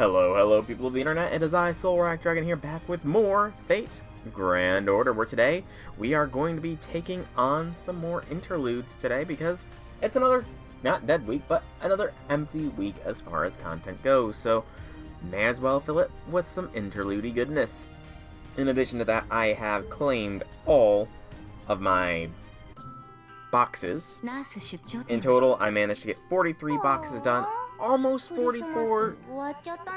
Hello people of the internet, it is I, Soulrack Dragon here, back with more Fate Grand Order, where today we are going to be taking on some more interludes today, because it's another, not dead week, but another empty week as far as content goes, so may as well fill it with some interlude-y goodness. In addition to that, I have claimed all of my boxes. In total, I managed to get 43 boxes done, almost 44,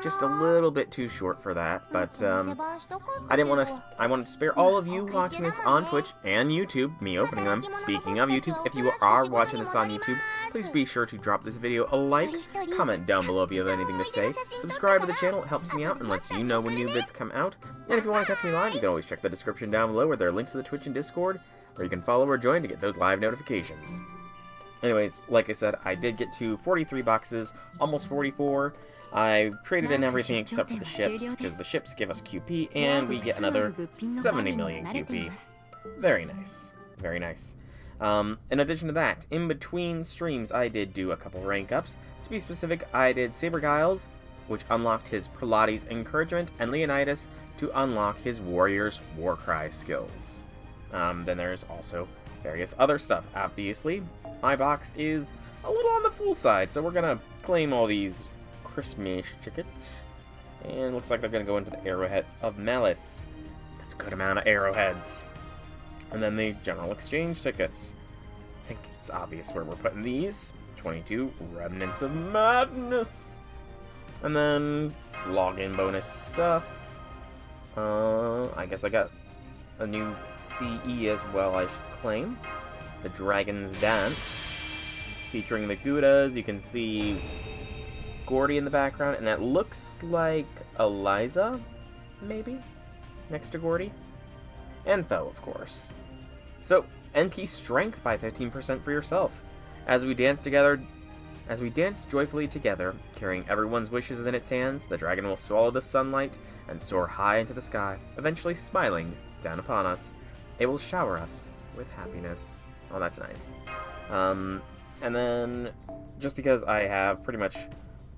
just a little bit too short for that, but I wanted to spare all of you watching this on Twitch and YouTube, me opening them. Speaking of YouTube, if you are watching this on YouTube, please be sure to drop this video a like, comment down below if you have anything to say, subscribe to the channel, it helps me out and lets you know when new vids come out, and if you want to catch me live, you can always check the description down below where there are links to the Twitch and Discord, where you can follow or join to get those live notifications. Anyways, like I said, I did get to 43 boxes, almost 44. I traded in everything except for the ships, because the ships give us QP, and we get another 70 million QP. Very nice. Very nice. In addition to that, in between streams, I did do a couple rank ups. To be specific, I did Saber Giles, which unlocked his Pilates Encouragement, and Leonidas to unlock his Warrior's Warcry skills. Then there's also various other stuff. Obviously, my box is a little on the full side, so we're gonna claim all these Christmas tickets. And looks like they're gonna go into the Arrowheads of Malice. That's a good amount of arrowheads. And then the General Exchange tickets. I think it's obvious where we're putting these. 22 Remnants of Madness. And then login bonus stuff. I guess I got a new CE as well, I should claim. The Dragon's Dance, featuring the Goudas. You can see Gordy in the background, and that looks like Eliza, maybe, next to Gordy. And Foe, of course. So, NP Strength by 15% for yourself. As we dance joyfully together, carrying everyone's wishes in its hands, the dragon will swallow the sunlight and soar high into the sky, eventually smiling down upon us. It will shower us with happiness. Oh, that's nice. And then, just because I have pretty much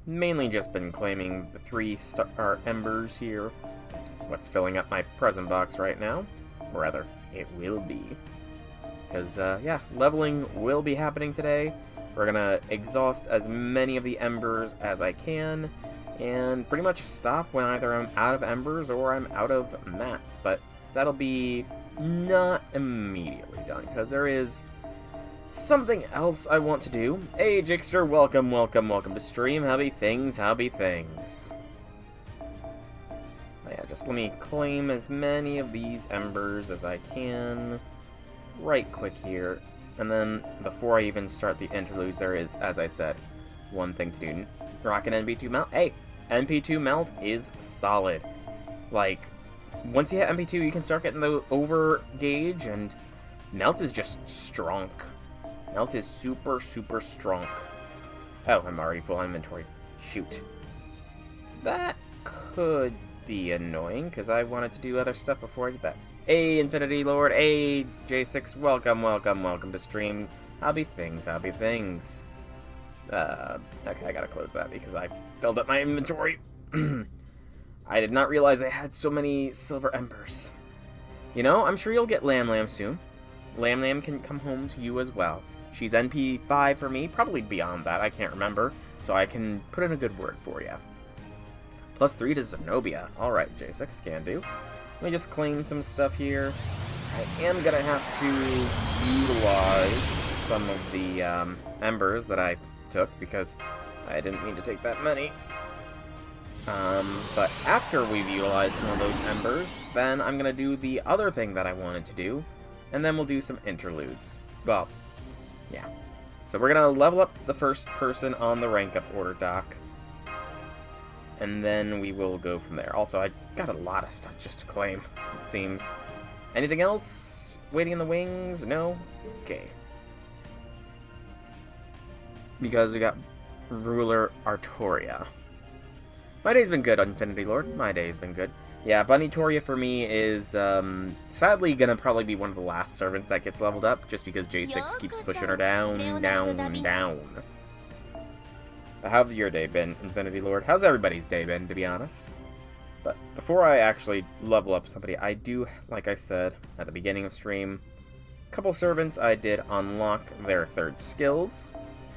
mainly just been claiming the 3-star embers here, that's what's filling up my present box right now. Or rather, it will be. Because, yeah, leveling will be happening today. We're gonna exhaust as many of the embers as I can, and pretty much stop when either I'm out of embers or I'm out of mats, but that'll be not immediately done, because there is something else I want to do. Hey, Jixter, welcome to stream. Howby things. Oh, yeah, just let me claim as many of these embers as I can right quick here. And then, before I even start the interludes, there is, as I said, one thing to do. Rock an NP2 melt. Hey, NP2 melt is solid. Like, once you hit MP2, you can start getting the over gauge, and melt is just strong. Melt is super strong. Oh, I'm already full inventory. Shoot. That could be annoying, because I wanted to do other stuff before I did that. Hey, Infinity Lord. Hey, J6. Welcome to stream. Howby things. Okay, I gotta close that because I filled up my inventory. I did not realize I had so many silver embers. You know, I'm sure you'll get Lam soon. Lam can come home to you as well. She's NP5 for me, probably beyond that, I can't remember, so I can put in a good word for you. +3 to Zenobia. Alright, J6, can do. Let me just claim some stuff here. I am gonna have to utilize some of the embers that I took, because I didn't mean to take that many. But after we've utilized some of those embers, then I'm gonna do the other thing that I wanted to do, and then we'll do some interludes. Well, yeah. So we're gonna level up the first person on the rank up order dock, and then we will go from there. Also, I got a lot of stuff just to claim, it seems. Anything else waiting in the wings? No? Okay. Because we got Ruler Artoria. My day's been good, Infinity Lord. My day's been good. Yeah, Bunny Toria for me is, sadly gonna probably be one of the last servants that gets leveled up, just because J6 keeps pushing her down. How's your day been, Infinity Lord? How's everybody's day been, to be honest? But before I actually level up somebody, I do, like I said at the beginning of stream, a couple servants I did unlock their third skills.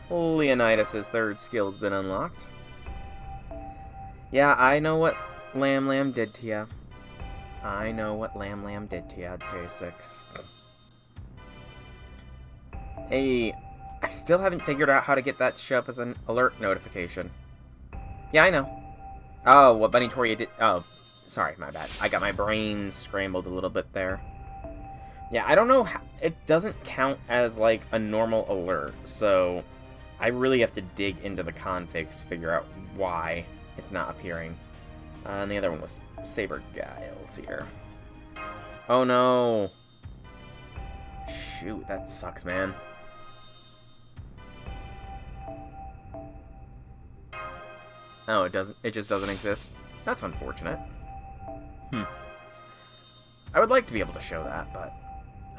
Leonidas' third skill's been unlocked. Yeah, I know what Lamb did to ya. I know what Lamb did to ya, J6. Hey, I still haven't figured out how to get that to show up as an alert notification. Yeah, I know. Oh, what Bunny Toria did... Oh, sorry, my bad. I got my brain scrambled a little bit there. Yeah, I don't know how... It doesn't count as, like, a normal alert, so... I really have to dig into the configs to figure out why it's not appearing. And the other one was Saber Giles here. Oh, no. Shoot, that sucks, man. Oh, it doesn't. It just doesn't exist. That's unfortunate. I would like to be able to show that, but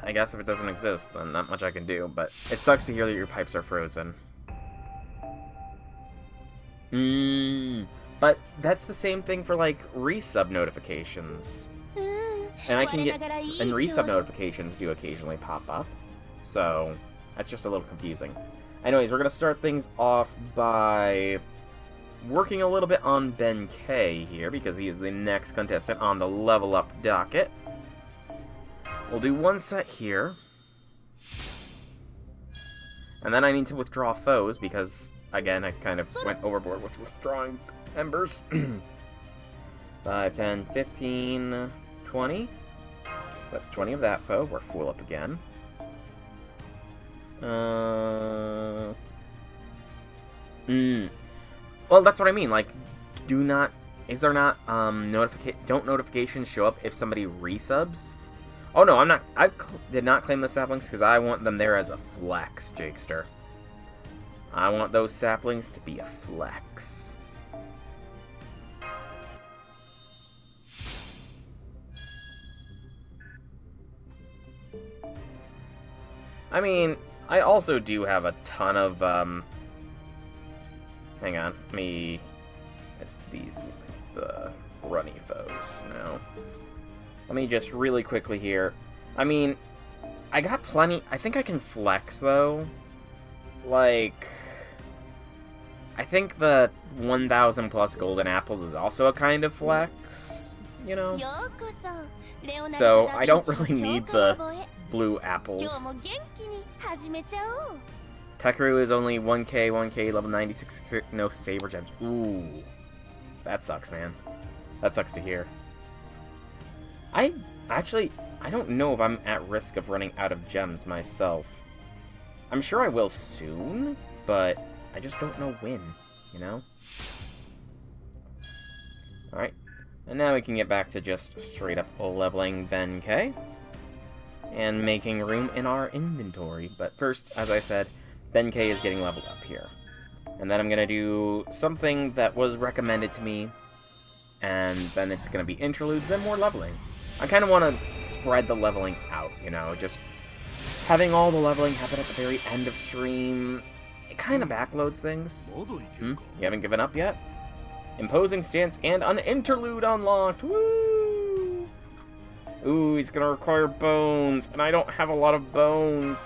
I guess if it doesn't exist, then not much I can do. But it sucks to hear that your pipes are frozen. But that's the same thing for like resub notifications, and I can get and resub notifications do occasionally pop up. So that's just a little confusing. Anyways, we're gonna start things off by working a little bit on Benkei here, because he is the next contestant on the level up docket. We'll do one set here. And then I need to withdraw foes, because, again, I kind of went overboard with withdrawing embers. 5, 10, 15, 20. So that's 20 of that foe. We're full up again. Well, that's what I mean, like, is there not, don't notifications show up if somebody resubs? Oh no, I did not claim the saplings because I want them there as a flex, Jakester. I want those saplings to be a flex. I mean, I also do have a ton of, hang on, it's the runny foes now. Let me just really quickly here. I mean, I got plenty, I think I can flex though. Like, I think the 1,000 plus golden apples is also a kind of flex, you know? So, I don't really need the blue apples. Tekaru is only 1k, level 96, no saber gems. Ooh. That sucks, man. That sucks to hear. I don't know if I'm at risk of running out of gems myself. I'm sure I will soon, but I just don't know when, you know? Alright. And now we can get back to just straight up leveling Benkei and making room in our inventory. But first, as I said, Benkei is getting leveled up here. And then I'm going to do something that was recommended to me, and then it's going to be interludes, then more leveling. I kind of want to spread the leveling out, you know, just having all the leveling happen at the very end of stream, it kind of backloads things. You haven't given up yet? Imposing stance and an interlude unlocked! Woo! Ooh, he's going to require bones, and I don't have a lot of bones.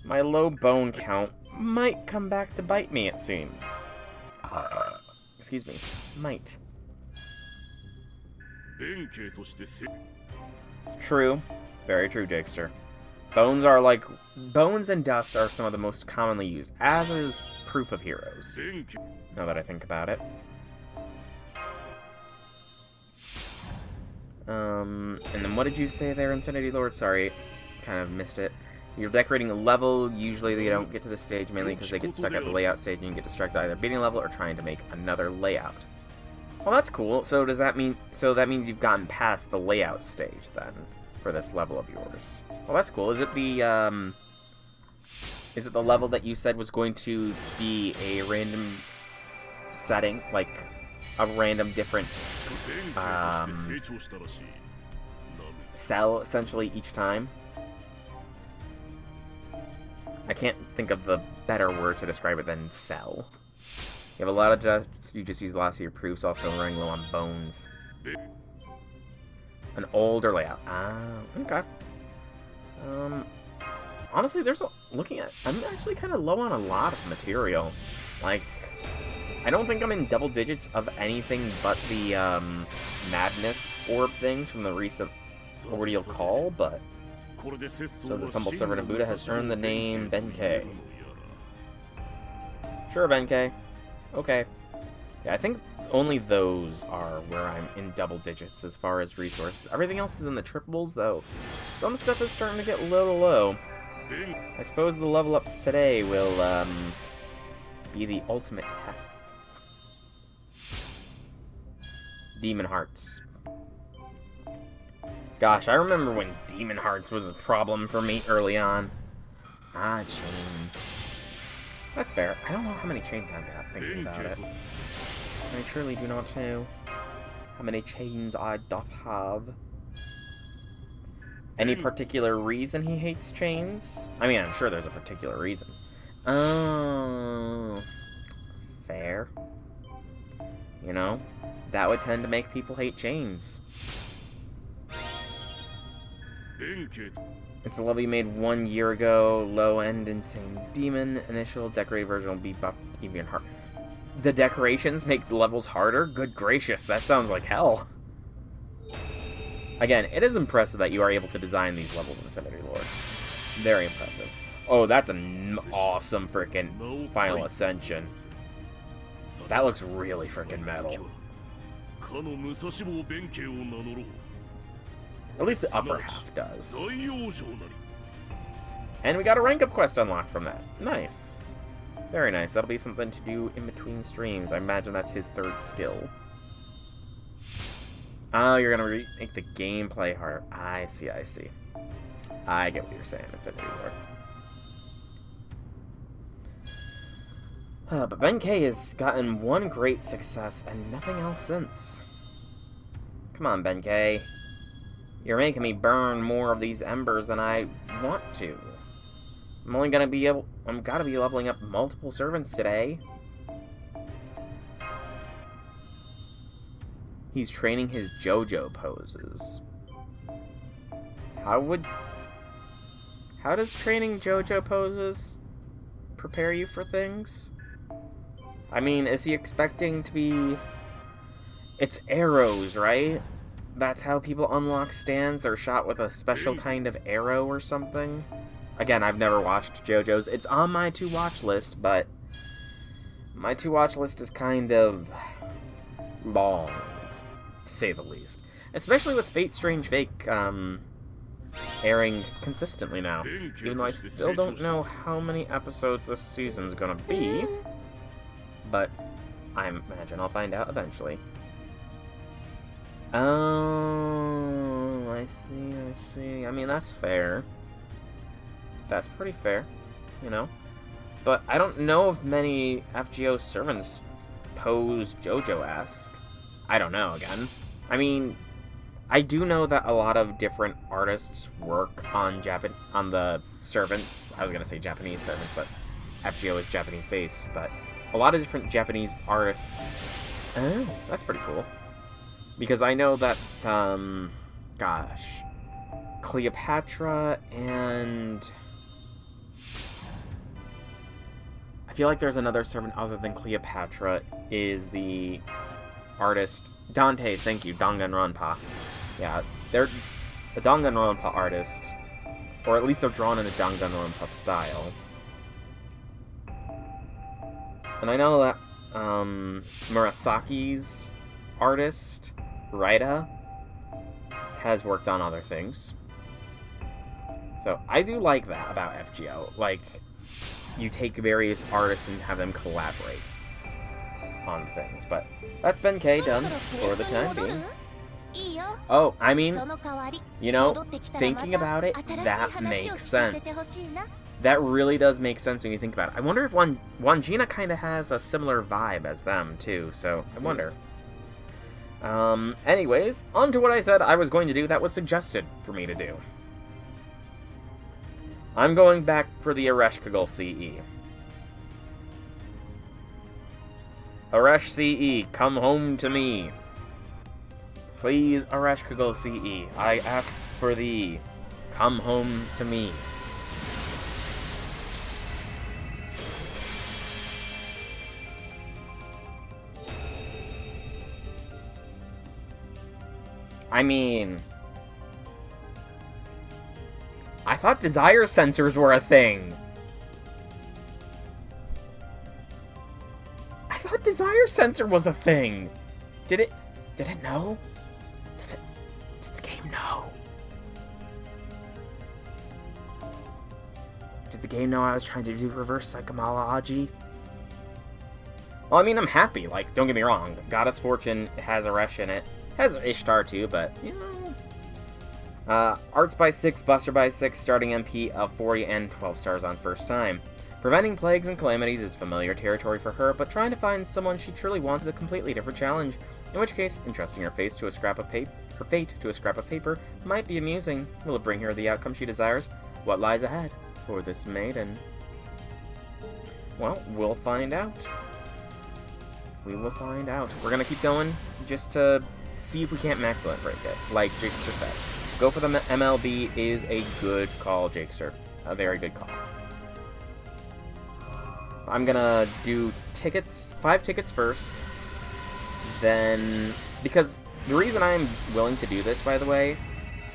My low bone count might come back to bite me, it seems. Excuse me. Might. True. Very true, Jakester. Bones and dust are some of the most commonly used, as is Proof of Heroes. Now that I think about it. And then what did you say there, Infinity Lord? Sorry, kind of missed it. You're decorating a level. Usually they don't get to the stage, mainly because they get stuck at the layout stage and you get distracted either beating a level or trying to make another layout. Well, that's cool. So does that mean... So that means you've gotten past the layout stage, then, for this level of yours. Well, that's cool. Is it the level that you said was going to be a random setting? Like, a random different... cell, essentially, each time? I can't think of the better word to describe it than sell. You have a lot of dust, you just use the last of your proofs, also running low on bones. An older layout. Ah, okay. Honestly, I'm actually kind of low on a lot of material. Like, I don't think I'm in double digits of anything but the, madness orb things from the recent ordeal call, but... So this humble servant of Buddha has earned the name Benkei. Sure, Benkei. Okay. Yeah, I think only those are where I'm in double digits as far as resources. Everything else is in the triples, though. Some stuff is starting to get a little low. I suppose the level ups today will, be the ultimate test. Demon Hearts. Gosh, I remember when Demon Hearts was a problem for me early on. Ah, chains. That's fair. I don't know how many chains I've got, thinking about it. I truly do not know how many chains I doth have. Any particular reason he hates chains? I mean, I'm sure there's a particular reason. Oh, fair. You know, that would tend to make people hate chains. It's a level you made 1 year ago. Low-end insane demon. Initial decorated version will be buffed even harder. The decorations make the levels harder? Good gracious, that sounds like hell. Again, it is impressive that you are able to design these levels in Infinity Lord. Very impressive. Oh, that's an awesome freaking Final Ascension. That looks really freaking metal. At least the upper half does. And we got a rank up quest unlocked from that. Nice. Very nice. That'll be something to do in between streams. I imagine that's his third skill. Oh, you're gonna make the gameplay hard. I see, I see. I get what you're saying, Infinity Ward. But Benkei has gotten one great success and nothing else since. Come on, Benkei. You're making me burn more of these embers than I want to. I'm gotta be leveling up multiple servants today. He's training his JoJo poses. How does training JoJo poses prepare you for things? I mean, is he expecting to be... It's arrows, right? That's how people unlock stands. They're shot with a special kind of arrow or something. Again, I've never watched JoJo's. It's on my to-watch list, but my to-watch list is kind of long, to say the least. Especially with Fate Strange Fake airing consistently now. Even though I still don't know how many episodes this season's gonna be. But I imagine I'll find out eventually. Oh, I see. I mean, that's fair. That's pretty fair, you know? But I don't know if many FGO servants pose JoJo-esque. I don't know, again. I mean, I do know that a lot of different artists work on the servants. I was gonna say Japanese servants, but FGO is Japanese-based. But a lot of different Japanese artists... Oh, that's pretty cool. Because I know that, gosh... Cleopatra and... I feel like there's another servant other than Cleopatra is the artist... Dante's, thank you, Danganronpa. Yeah, they're the Danganronpa artist, or at least they're drawn in a Danganronpa style. And I know that Murasaki's artist, Raida, has worked on other things. So I do like that about FGO. Like, you take various artists and have them collaborate on things. But that's Benkei done for the time being. Oh, I mean, you know, thinking about it, that makes sense. That really does make sense when you think about it. I wonder if Wangina kind of has a similar vibe as them, too, so I wonder. Anyways, on to what I said I was going to do that was suggested for me to do. I'm going back for the Ereshkigal CE. Eresh CE, come home to me. Please, Ereshkigal CE, I ask for thee. Come home to me. I mean, I thought desire sensors were a thing. I thought desire sensor was a thing. Did it know? Does the game know? Did the game know I was trying to do reverse psychomology? Well, I mean, I'm happy. Like, don't get me wrong. Goddess Fortune has Eresh in it. Has Ishtar too, but, you know. Arts by 6, Buster by 6, starting MP of 40 and 12 stars on first time. Preventing plagues and calamities is familiar territory for her, but trying to find someone she truly wants is a completely different challenge. In which case, entrusting her fate to a scrap of paper might be amusing. Will it bring her the outcome she desires? What lies ahead for this maiden? Well, we'll find out. We will find out. We're gonna keep going just to see if we can't max limit break it, like Jakester said. Go for the MLB is a good call, Jakester. A very good call. I'm gonna do tickets, 5 tickets first. Then, because the reason I'm willing to do this, by the way,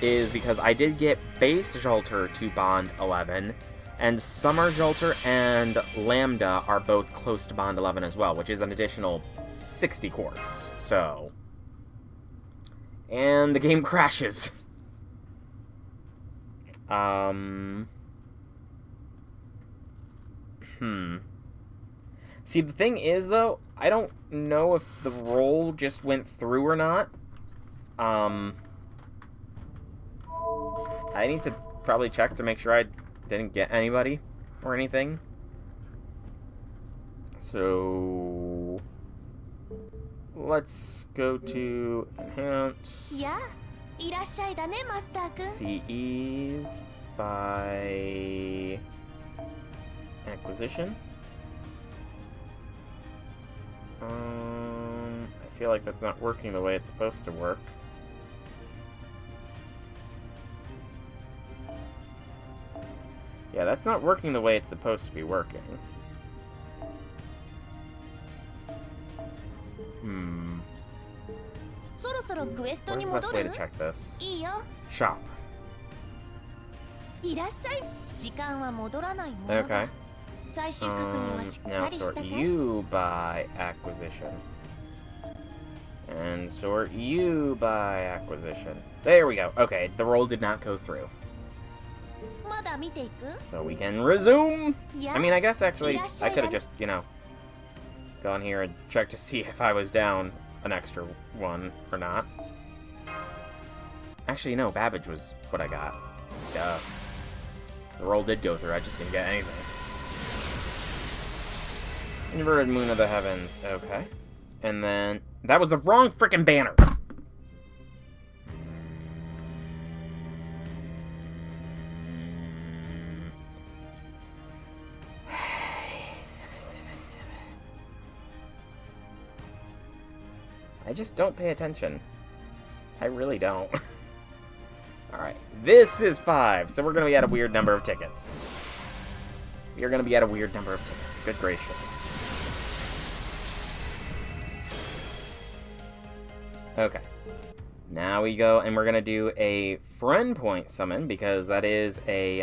is because I did get base Jalter to Bond 11, and Summer Jalter and Lambda are both close to Bond 11 as well, which is an additional 60 quartz. So, and the game crashes. See, the thing is, though, I don't know if the roll just went through or not. I need to probably check to make sure I didn't get anybody or anything. So, let's go to Enhance. CEs by Acquisition. I feel like that's not working the way it's supposed to work. Yeah, that's not working the way it's supposed to be working. What's the best way to check this? Shop. Okay. Now sort you by acquisition. And sort you by acquisition. There we go. Okay, the roll did not go through. So we can resume! I mean, I guess actually, I could have just, you know, gone here and checked to see if I was down an extra one or not. Actually, no, Babbage was what I got. Duh. The roll did go through, I just didn't get anything. Inverted Moon of the Heavens. Okay. And then... That was the wrong frickin' banner! I just don't pay attention. I really don't. Alright. This is 5, so we're gonna be at a weird number of tickets. You're gonna be at a weird number of tickets. Good gracious. Okay. Now we go, and we're gonna do a friend point summon, because that is a,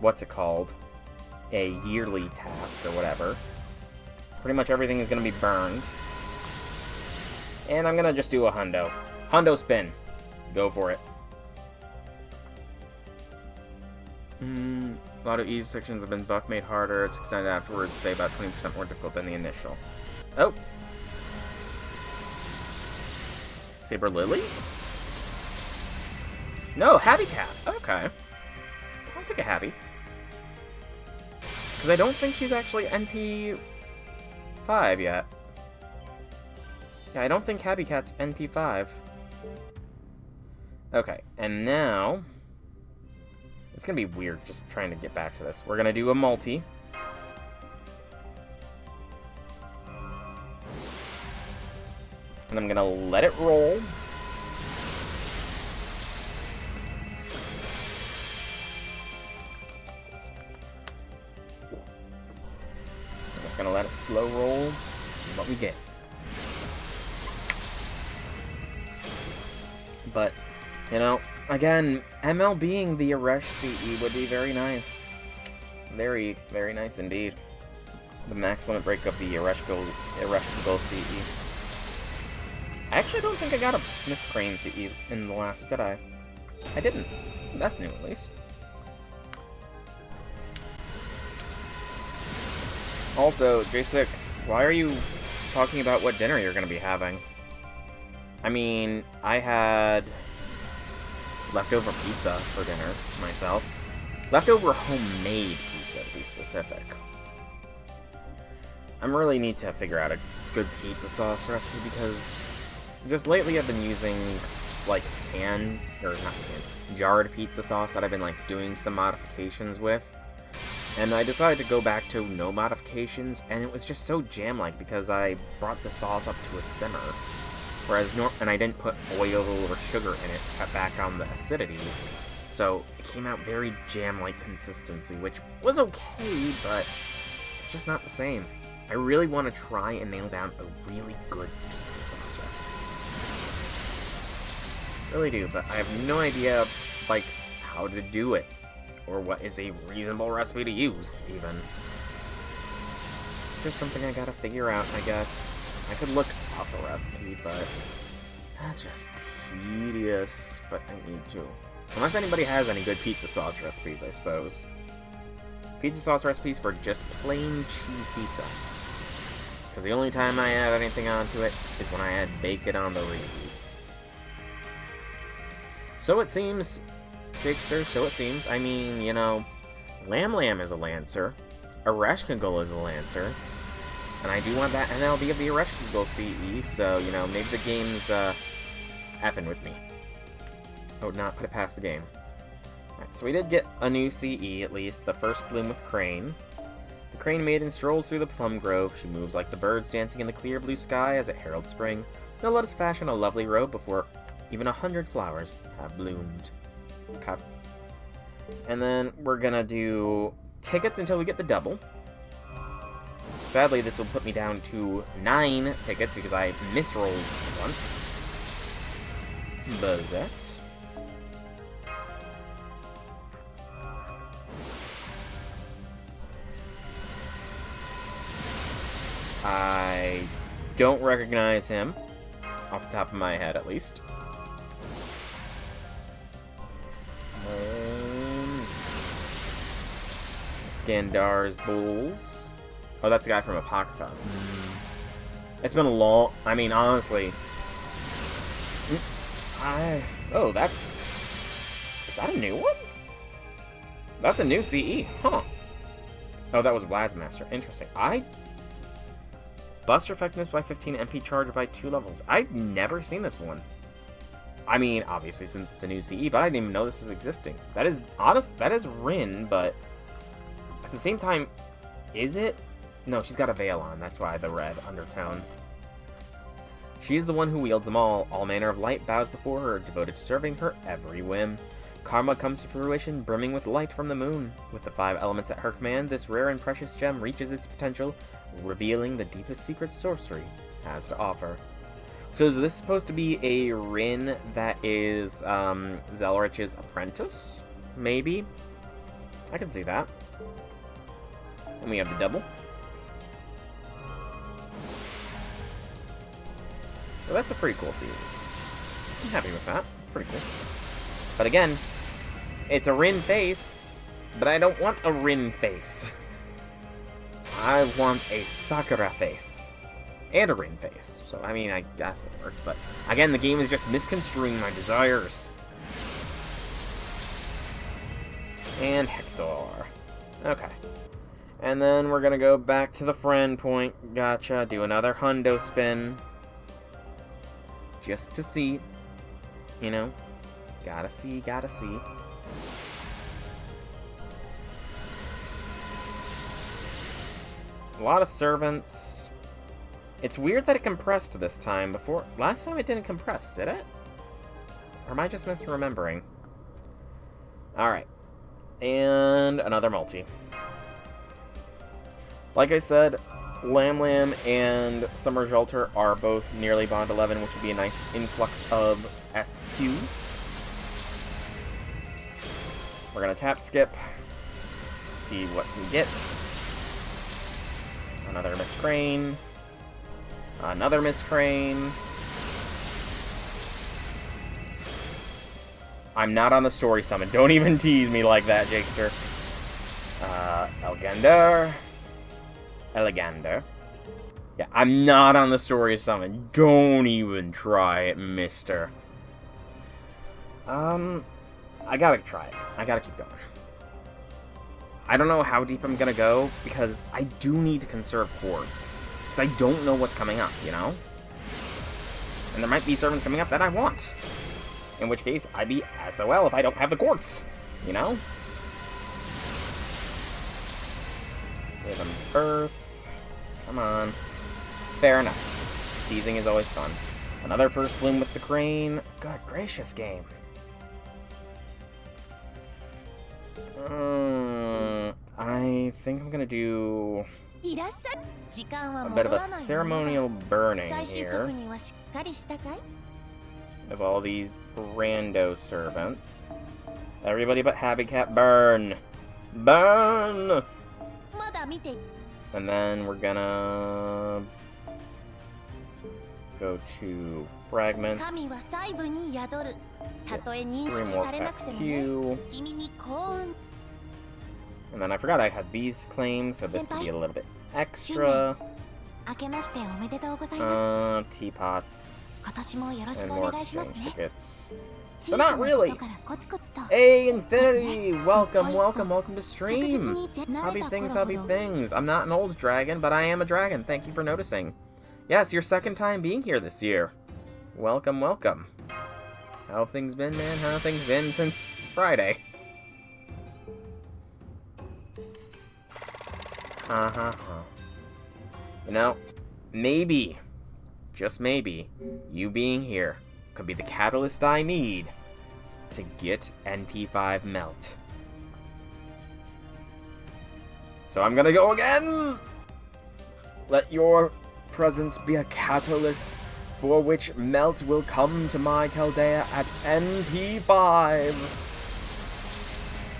what's it called? A yearly task, or whatever. Pretty much everything is gonna be burned. And I'm gonna just do a hundo. Hundo spin. Go for it. A lot of easy sections have been buff made harder. It's extended afterwards, say about 20% more difficult than the initial. Oh! Saber Lily? No, Happy Cat. Okay. I'll take a Happy. Because I don't think she's actually NP 5 yet. Yeah, I don't think Happy Cat's NP 5. Okay, and now... It's gonna be weird just trying to get back to this. We're gonna do a multi. And I'm gonna let it roll. I'm just gonna let it slow roll. See what we get. But, you know, again, ML being the Aresh CE would be very nice. Very, very nice indeed. The max limit break of the Ereshkigal CE. I actually don't think I got a Miss Crane CE in The Last Jedi. I didn't. That's new, at least. Also, J6, why are you talking about what dinner you're going to be having? I mean, I had leftover pizza for dinner myself. Leftover homemade pizza, to be specific. I really need to figure out a good pizza sauce recipe because just lately I've been using, like, jarred pizza sauce that I've been, like, doing some modifications with. And I decided to go back to no modifications, and it was just so jam-like because I brought the sauce up to a simmer. And I didn't put oil or sugar in it to cut back on the acidity. So it came out very jam-like consistency, which was okay, but it's just not the same. I really want to try and nail down a really good pizza sauce recipe. Really do, but I have no idea, like, how to do it. Or what is a reasonable recipe to use, even. It's just something I gotta figure out, I guess. I could look up a recipe, but that's just tedious, but I need to. Unless anybody has any good pizza sauce recipes, I suppose. Pizza sauce recipes for just plain cheese pizza. Because the only time I add anything onto it is when I add bacon on the reheat. So it seems, Shakespeare, so it seems. I mean, you know, Lam is a Lancer, Ereshkigal is a Lancer, and I do want that NLD of the Ereshkigal CE, so, you know, maybe the game's effing with me. I would not put it past the game. Alright, so we did get a new CE, at least, the first bloom with Crane. The Crane Maiden strolls through the plum grove. She moves like the birds dancing in the clear blue sky as it heralds spring. Now let us fashion a lovely robe before even 100 flowers have bloomed. Okay. And then we're gonna do tickets until we get the double. Sadly, this will put me down to 9 tickets because I misrolled once. Buzzet. I don't recognize him, off the top of my head at least. Skandar's Bulls. Oh, that's a guy from Apocrypha. It's been a long... I mean, honestly... Oh, that's... Is that a new one? That's a new CE. Huh. Oh, that was Vlad's Master. Interesting. Buster effectiveness by 15, MP charge by 2 levels. I've never seen this one. I mean, obviously, since it's a new CE, but I didn't even know this was existing. That is honest. That is Rin, but at the same time, is it? No, she's got a veil on. That's why the red undertone. She is the one who wields them all. All manner of light bows before her, devoted to serving her every whim. Karma comes to fruition, brimming with light from the moon. With the 5 elements at her command, this rare and precious gem reaches its potential, revealing the deepest secret sorcery has to offer. So is this supposed to be a Rin that is Zelrich's apprentice? Maybe? I can see that. And we have the double. So that's a pretty cool scene. I'm happy with that. It's pretty cool. But again, it's a Rin face, but I don't want a Rin face. I want a Sakura face. And a Rin face. So, I mean, I guess it works, but again, the game is just misconstruing my desires. And Hector. Okay. And then we're gonna go back to the friend point. Gotcha. Do another hundo spin. Just to see. You know. Gotta see, gotta see. A lot of servants. It's weird that it compressed this time. Last time it didn't compress, did it? Or am I just misremembering? Alright. And another multi. Like I said, Lam Lam and Summer Jalter are both nearly Bond 11, which would be a nice influx of SQ. We're going to tap skip. See what we get. Another Miss Crane. Another Miss Crane. I'm not on the story summon. Don't even tease me like that, Jakester. Elegander. Yeah, I'm not on the story summon. Don't even try it, mister. I gotta try it. I gotta keep going. I don't know how deep I'm gonna go, because I do need to conserve quartz. Because I don't know what's coming up, you know? And there might be servants coming up that I want. In which case, I'd be SOL if I don't have the quartz, you know? Rhythm Earth. Come on. Fair enough. Teasing is always fun. Another first bloom with the crane. God gracious, game. I think I'm gonna do a bit of a ceremonial burning here of all these rando servants. Everybody but Happy Cat, burn! Burn! And then we're gonna go to fragments. Get 3 more SQ. And then I forgot I had these claims, so this could be a little bit extra. Teapots. And more exchange tickets. So not really. Hey, Infinity! Welcome to stream! Hobby things. I'm not an old dragon, but I am a dragon. Thank you for noticing. Yes, your second time being here this year. Welcome. How have things been, man? How have things been since Friday? You know, maybe, just maybe, you being here could be the catalyst I need to get NP5 melt. So I'm gonna go again! Let your presence be a catalyst for which melt will come to my Chaldea at NP5.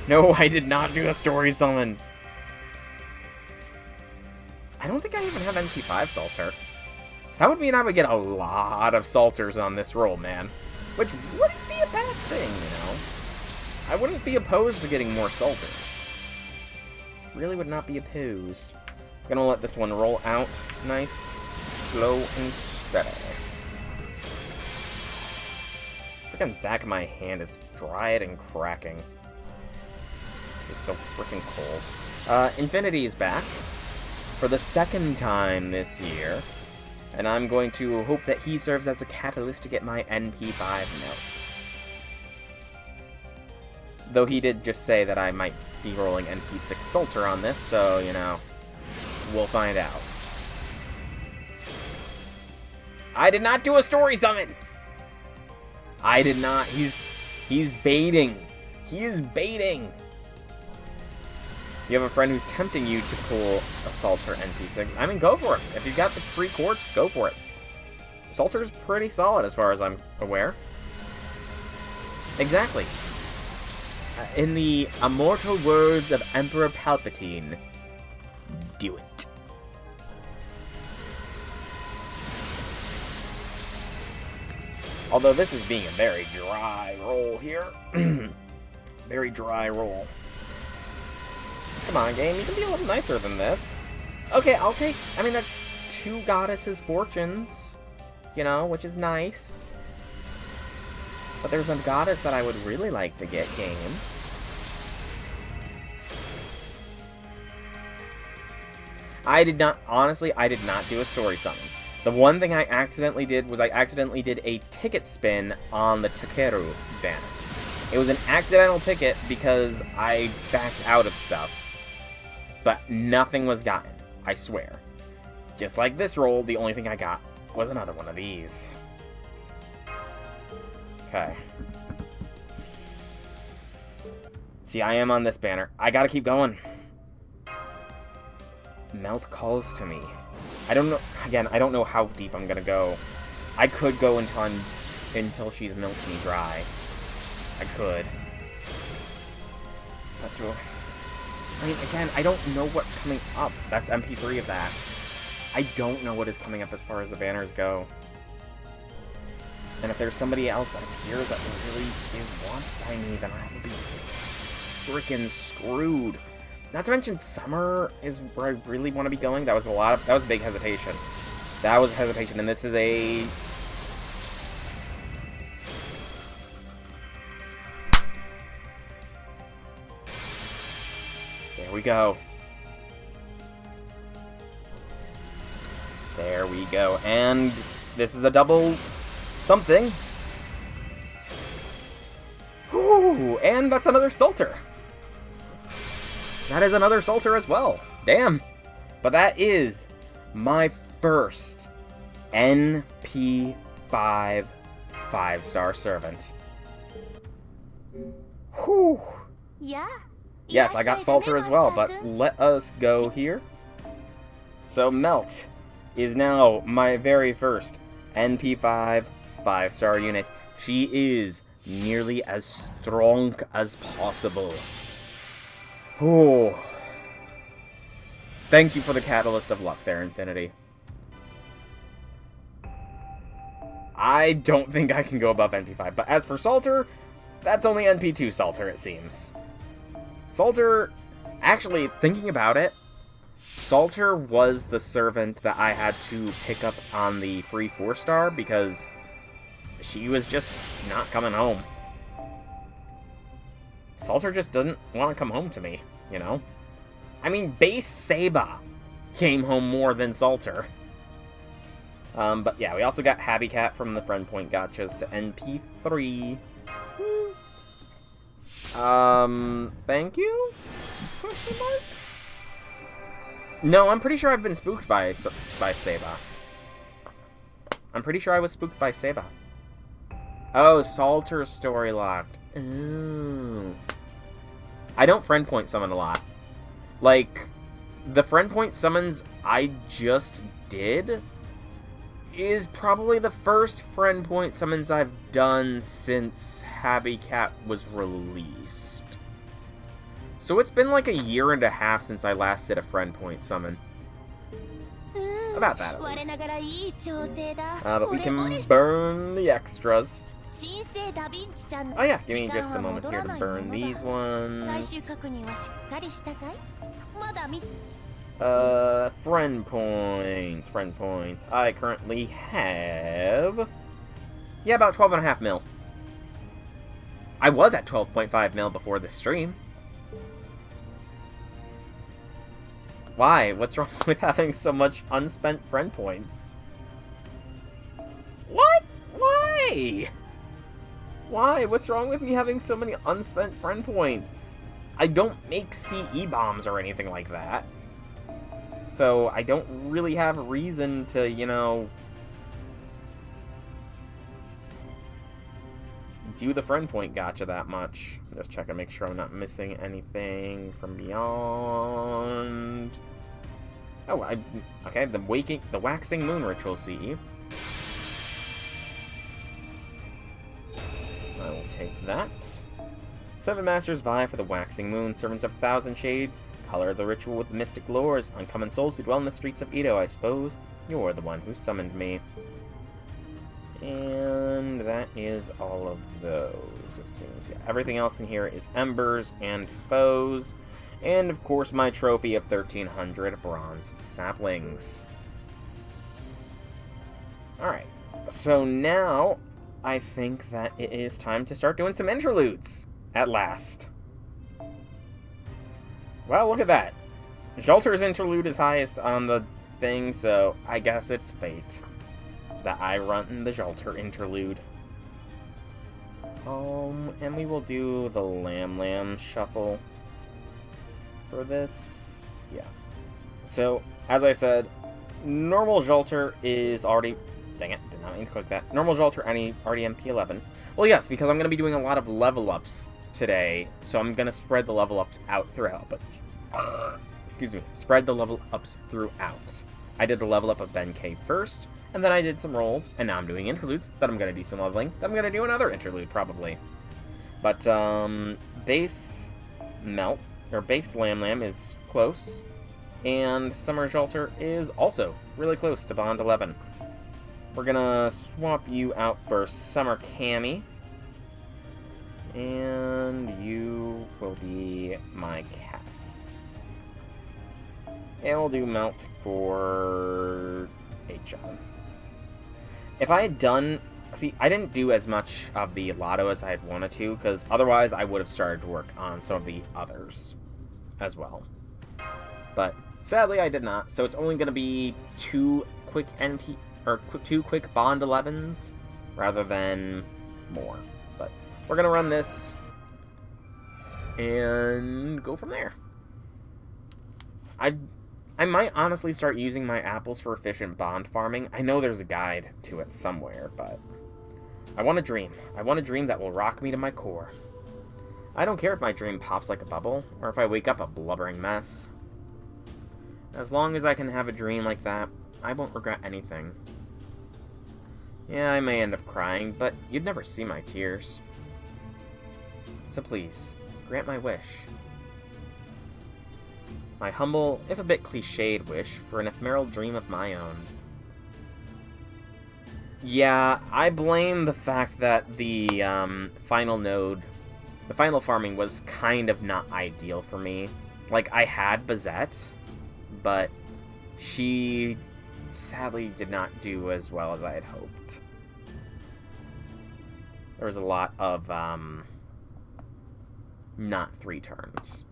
No, I did not do a story summon. I don't think I even have NP5 Salter. So that would mean I would get a lot of Salters on this roll, man. Which wouldn't be a bad thing, you know? I wouldn't be opposed to getting more Salters. Really would not be opposed. I'm gonna let this one roll out nice, slow, and steady. Freaking back of my hand is dried and cracking. It's so freaking cold. Infinity is back for the second time this year, and I'm going to hope that he serves as a catalyst to get my NP5 melt. Though he did just say that I might be rolling NP6 Salter on this, so, you know, we'll find out. I did not do a story summon! I did not. He's baiting. He is baiting. You have a friend who's tempting you to pull a Salter NP6. I mean, go for it. If you've got the free quartz, go for it. Salter's pretty solid as far as I'm aware. Exactly. In the immortal words of Emperor Palpatine, do it. Although this is being a very dry roll here. Very dry roll. Come on, game. You can be a little nicer than this. Okay, I'll take... I mean, that's 2 Goddesses' Fortunes. You know, which is nice. But there's a Goddess that I would really like to get, game. Honestly, I did not do a story summon. The one thing I accidentally did was I accidentally did a ticket spin on the Takeru banner. It was an accidental ticket because I backed out of stuff. But nothing was gotten. I swear. Just like this roll, the only thing I got was another one of these. Okay. See, I am on this banner. I gotta keep going. Melt calls to me. I don't know. Again, I don't know how deep I'm gonna go. I could go until she's milked me dry. I could. But I mean, again, I don't know what's coming up. That's MP3 of that. I don't know what is coming up as far as the banners go. And if there's somebody else that appears that really is wanted by me, then I will be freaking screwed. Not to mention, summer is where I really want to be going. That was a big hesitation. That was a hesitation, and this is a... There we go. There we go. And this is a double something. Ooh, and that's another Jalter. That is another Jalter as well. Damn. But that is my first NP5 5-star servant. Whew. Yeah. Yes, I got Jalter as well, but let us go here. So Melt is now my very first NP5 5-star unit. She is nearly as strong as possible. Oh. Thank you for the catalyst of luck there, Infinity. I don't think I can go above NP5, but as for Jalter, that's only NP2 Jalter, it seems. Jalter, actually, thinking about it, Jalter was the servant that I had to pick up on the free 4-star because she was just not coming home. Jalter just doesn't want to come home to me, you know? I mean, base Saba came home more than Jalter. But yeah, we also got Happy Cat from the Friend Point Gotchas to NP3. Thank you? Question mark? No, I'm pretty sure I've been spooked by Saba. I'm pretty sure I was spooked by Saba. Oh, Jalter's story locked. Ooh. I don't friend point summon a lot. Like, the friend point summons I just did is probably the first friend point summons I've done since Happy Cat was released. So it's been like a year and a half since I last did a friend point summon. About that, at least. But we can burn the extras. Oh yeah, give me just a moment here to burn these ones. Friend points. Friend points. I currently have... Yeah, about 12.5 mil. I was at 12.5 mil before the stream. Why? What's wrong with having so much unspent friend points? What? Why? Why? What's wrong with me having so many unspent friend points? I don't make CE bombs or anything like that. So I don't really have a reason to, you know, do the friend point gotcha that much. Just check and make sure I'm not missing anything from beyond. Oh, okay, the waxing moon ritual CE. I will take that. 7 masters vie for the waxing moon. Servants of 1,000 shades. Color the ritual with mystic lores. Uncommon souls who dwell in the streets of Edo, I suppose. You're the one who summoned me. And that is all of those, it seems. Yeah, everything else in here is embers and foes. And, of course, my trophy of 1,300 bronze saplings. Alright, so now I think that it is time to start doing some interludes. At last. Well, look at that. Jalter's interlude is highest on the thing, so I guess it's fate that I run the Jalter interlude. And we will do the Lamb shuffle for this. Yeah. So, as I said, normal Jalter is already... Dang it, did not mean to click that. Normal Jalter already MP11. Well, yes, because I'm going to be doing a lot of level ups today, so I'm going to spread the level ups out throughout, but... excuse me, spread the level ups throughout. I did the level up of Benkei first, and then I did some rolls, and now I'm doing interludes, then I'm going to do some leveling, then I'm going to do another interlude, probably. But, base Melt, or base Lam is close, and Summer Jalter is also really close to Bond 11. We're gonna swap you out for Summer Cammy, and you will be my Cass. And we'll do Melt for H-On. If I had done... See, I didn't do as much of the Lotto as I had wanted to, because otherwise I would have started to work on some of the others as well. But sadly I did not, so it's only going to be 2 quick NP... or 2 quick Bond 11s, rather than more. But we're going to run this and go from there. I might honestly start using my apples for efficient bond farming. I know there's a guide to it somewhere, but I want a dream. I want a dream that will rock me to my core. I don't care if my dream pops like a bubble, or if I wake up a blubbering mess. As long as I can have a dream like that, I won't regret anything. Yeah, I may end up crying, but you'd never see my tears. So please, grant my wish. My humble, if a bit cliched wish for an ephemeral dream of my own. Yeah, I blame the fact that the final node, the final farming was kind of not ideal for me. Like, I had Bazette, but she sadly did not do as well as I had hoped. There was a lot of, not 3 turns.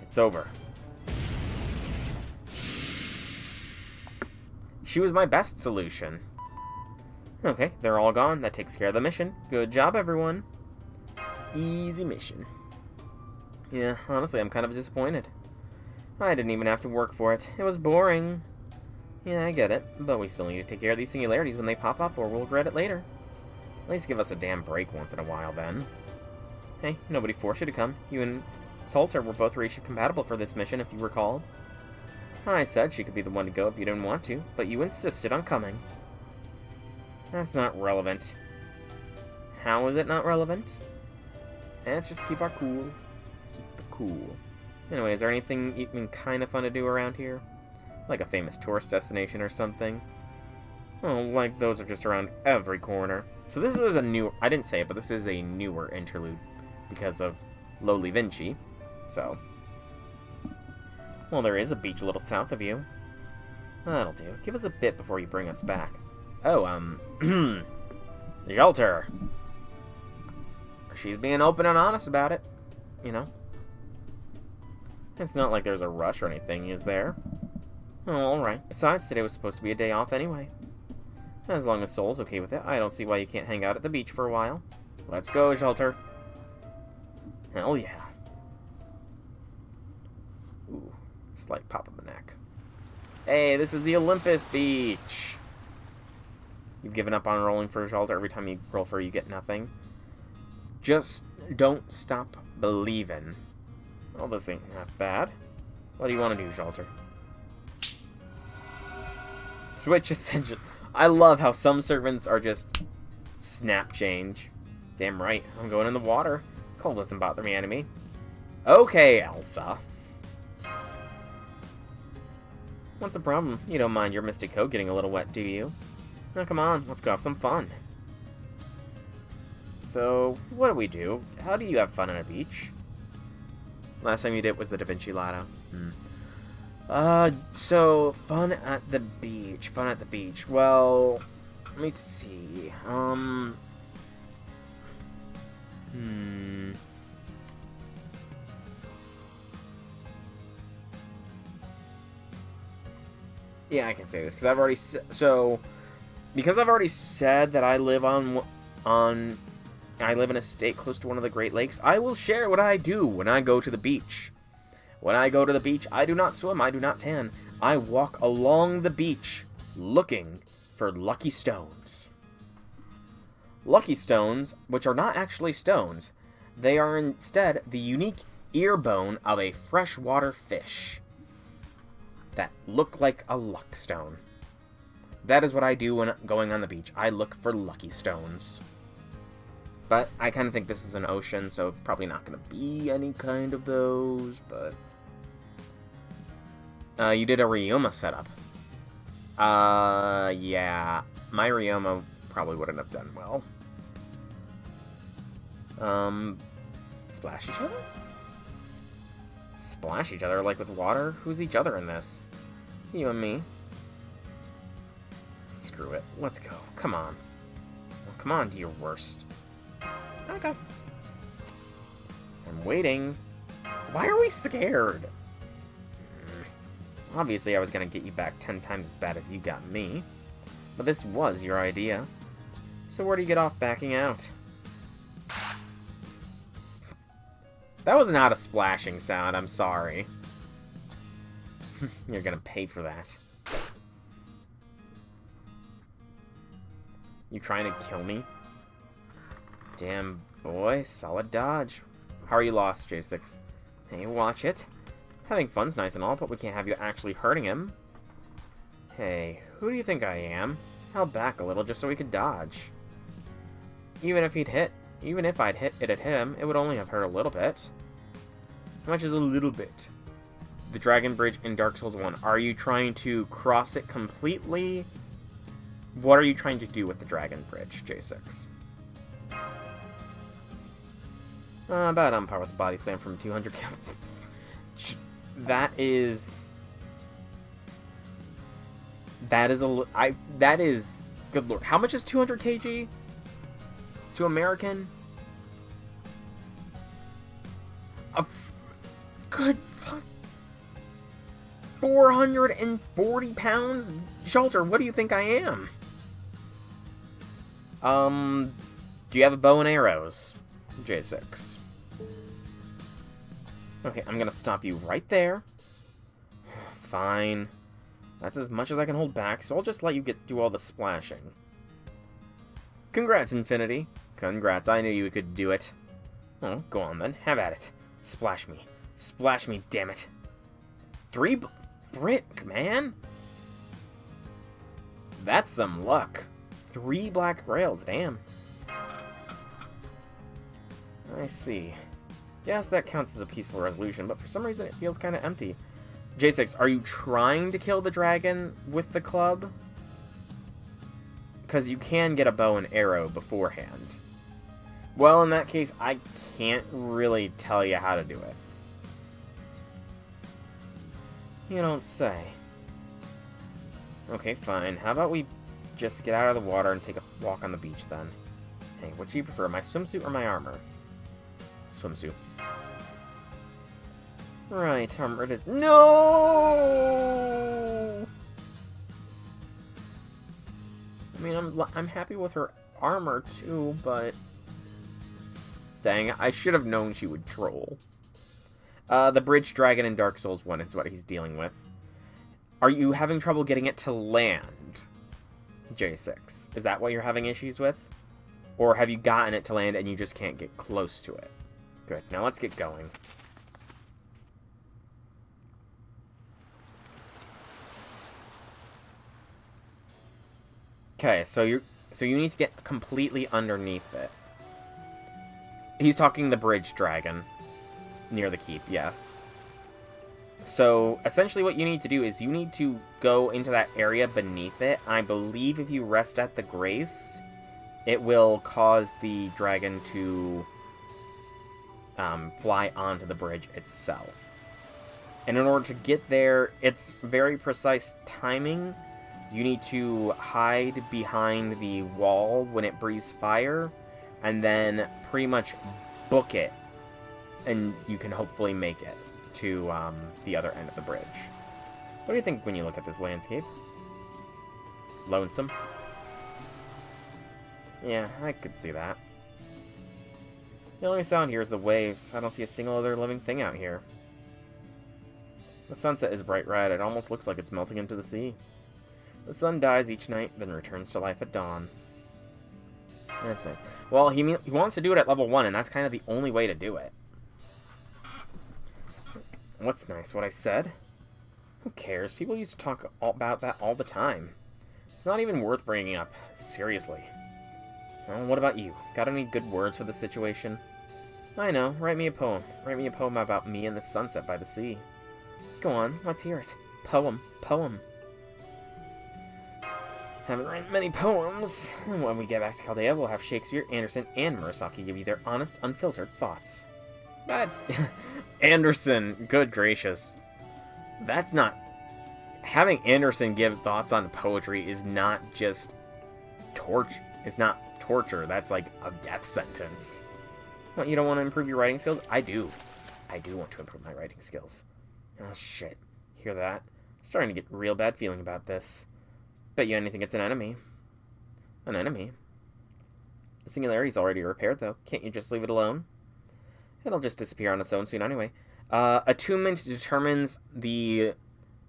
It's over. She was my best solution. Okay, they're all gone. That takes care of the mission. Good job, everyone. Easy mission. Yeah, honestly, I'm kind of disappointed. I didn't even have to work for it. It was boring. Yeah, I get it. But we still need to take care of these singularities when they pop up, or we'll regret it later. At least give us a damn break once in a while, then. Hey, nobody forced you to come. You and Jalter were both ratio compatible for this mission, if you recall. I said she could be the one to go if you didn't want to, but you insisted on coming. That's not relevant. How is it not relevant? Let's just keep our cool. Keep the cool. Anyway, is there anything even kind of fun to do around here? Like a famous tourist destination or something? Oh, like those are just around every corner. So this is a new... I didn't say it, but this is a newer interlude because of Lowly Vinci. So... Well, there is a beach a little south of you. That'll do. Give us a bit before you bring us back. Oh, Jalter. She's being open and honest about it, you know. It's not like there's a rush or anything, is there? Oh, alright. Besides, today was supposed to be a day off anyway. As long as Soul's okay with it, I don't see why you can't hang out at the beach for a while. Let's go, Jalter. Hell yeah. Ooh, slight pop of the neck. Hey, this is the Olympus Beach! You've given up on rolling for Jalter. Every time you roll for her, you get nothing. Just don't stop believing. Well, this ain't that bad. What do you want to do, Jalter? Switch Ascension. I love how some servants are just snap change. Damn right. I'm going in the water. Cold doesn't bother me, enemy. Okay, Elsa. What's the problem? You don't mind your Mystic Coat getting a little wet, do you? Now come on, let's go have some fun. So, what do we do? How do you have fun on a beach? Last time you did was the Da Vinci Lotto. So, fun at the beach. Fun at the beach. Well, let me see. Yeah, I can say this because I've already because I've already said that I live I live in a state close to one of the Great Lakes. I will share what I do when I go to the beach. When I go to the beach, I do not swim, I do not tan. I walk along the beach looking for lucky stones. Lucky stones, which are not actually stones, they are instead the unique ear bone of a freshwater fish that look like a luck stone. That is what I do when going on the beach. I look for lucky stones. But I kind of think this is an ocean, so probably not going to be any kind of those, but... you did a Ryoma setup. Yeah. My Ryoma probably wouldn't have done well. Splash each other? Splash each other like with water? Who's each other in this? You and me. Screw it. Let's go. Come on. Well, come on, do your worst. Okay. I'm waiting. Why are we scared? Obviously, I was gonna get you back 10 times as bad as you got me. But this was your idea. So where do you get off backing out? That was not a splashing sound, I'm sorry. You're gonna pay for that. You trying to kill me? Damn, boy. Solid dodge. How are you lost, J6? Hey, watch it. Having fun's nice and all, but we can't have you actually hurting him. Hey, who do you think I am? Held back a little just so we could dodge. Even if I'd hit him, it would only have hurt a little bit. How much is a little bit? The Dragon Bridge in Dark Souls 1. Are you trying to cross it completely? What are you trying to do with the Dragon Bridge, J6? About on par with the body slam from 200 kills. That is good lord. How much is 200 kg to American? Good fuck. 440 pounds? Jalter, what do you think I am? Do you have a bow and arrows? J6. Okay, I'm gonna stop you right there. Fine. That's as much as I can hold back, so I'll just let you do all the splashing. Congrats, Infinity. Congrats, I knew you could do it. Oh, go on then. Have at it. Splash me. Splash me, damn it. Frick, man. That's some luck. 3 black rails, damn. I see. Yes, that counts as a peaceful resolution, but for some reason it feels kind of empty. J6, are you trying to kill the dragon with the club? Because you can get a bow and arrow beforehand. Well, in that case, I can't really tell you how to do it. You don't say. Okay, fine. How about we just get out of the water and take a walk on the beach then? Hey, what do you prefer, my swimsuit or my armor? Swimsuit. Right, armor it is. No! I mean, I'm happy with her armor too, but dang, I should have known she would troll. The bridge dragon in Dark Souls 1 is what he's dealing with. Are you having trouble getting it to land, J6? Is that what you're having issues with? Or have you gotten it to land and you just can't get close to it? Good, now let's get going. Okay, so you need to get completely underneath it. He's talking the bridge dragon. Near the keep, yes. So, essentially what you need to do is you need to go into that area beneath it. I believe if you rest at the Grace, it will cause the dragon to fly onto the bridge itself. And in order to get there, it's very precise timing. You need to hide behind the wall when it breathes fire, and then pretty much book it. And you can hopefully make it to the other end of the bridge. What do you think when you look at this landscape? Lonesome? Yeah, I could see that. The only sound here is the waves. I don't see a single other living thing out here. The sunset is bright red. It almost looks like it's melting into the sea. The sun dies each night, then returns to life at dawn. That's nice. Well, he wants to do it at level 1, and that's kind of the only way to do it. What's nice? What I said? Who cares? People used to talk about that all the time. It's not even worth bringing up. Seriously. Well, what about you? Got any good words for the situation? I know. Write me a poem. Write me a poem about me and the sunset by the sea. Go on. Let's hear it. Poem. Poem. Haven't written many poems. And when we get back to Chaldea, we'll have Shakespeare, Anderson, and Murasaki give you their honest, unfiltered thoughts. But Anderson, good gracious. That's not... Having Anderson give thoughts on poetry is not just torture. It's not torture. That's like a death sentence. What, you don't want to improve your writing skills? I do. I do want to improve my writing skills. Oh, shit. Hear that? Starting to get a real bad feeling about this. Bet you anything it's an enemy. An enemy? The singularity's already repaired, though. Can't you just leave it alone? It'll just disappear on its own soon anyway. Attunement determines the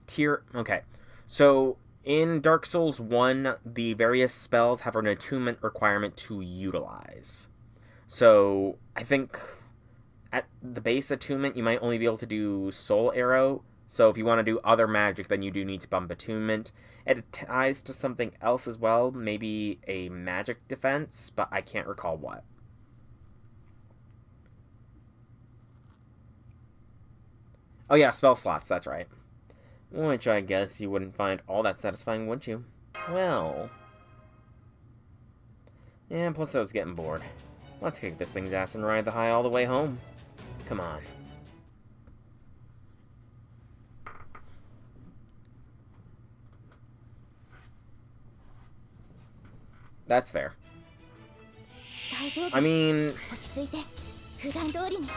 tier... Okay. So, in Dark Souls 1, the various spells have an attunement requirement to utilize. So, I think at the base attunement, you might only be able to do Soul Arrow. So, if you want to do other magic, then you do need to bump attunement. It ties to something else as well, maybe a magic defense, but I can't recall what. Oh yeah, spell slots, that's right. Which I guess you wouldn't find all that satisfying, wouldn't you? Well... Yeah, plus I was getting bored. Let's kick this thing's ass and ride the high all the way home. Come on. That's fair. I mean,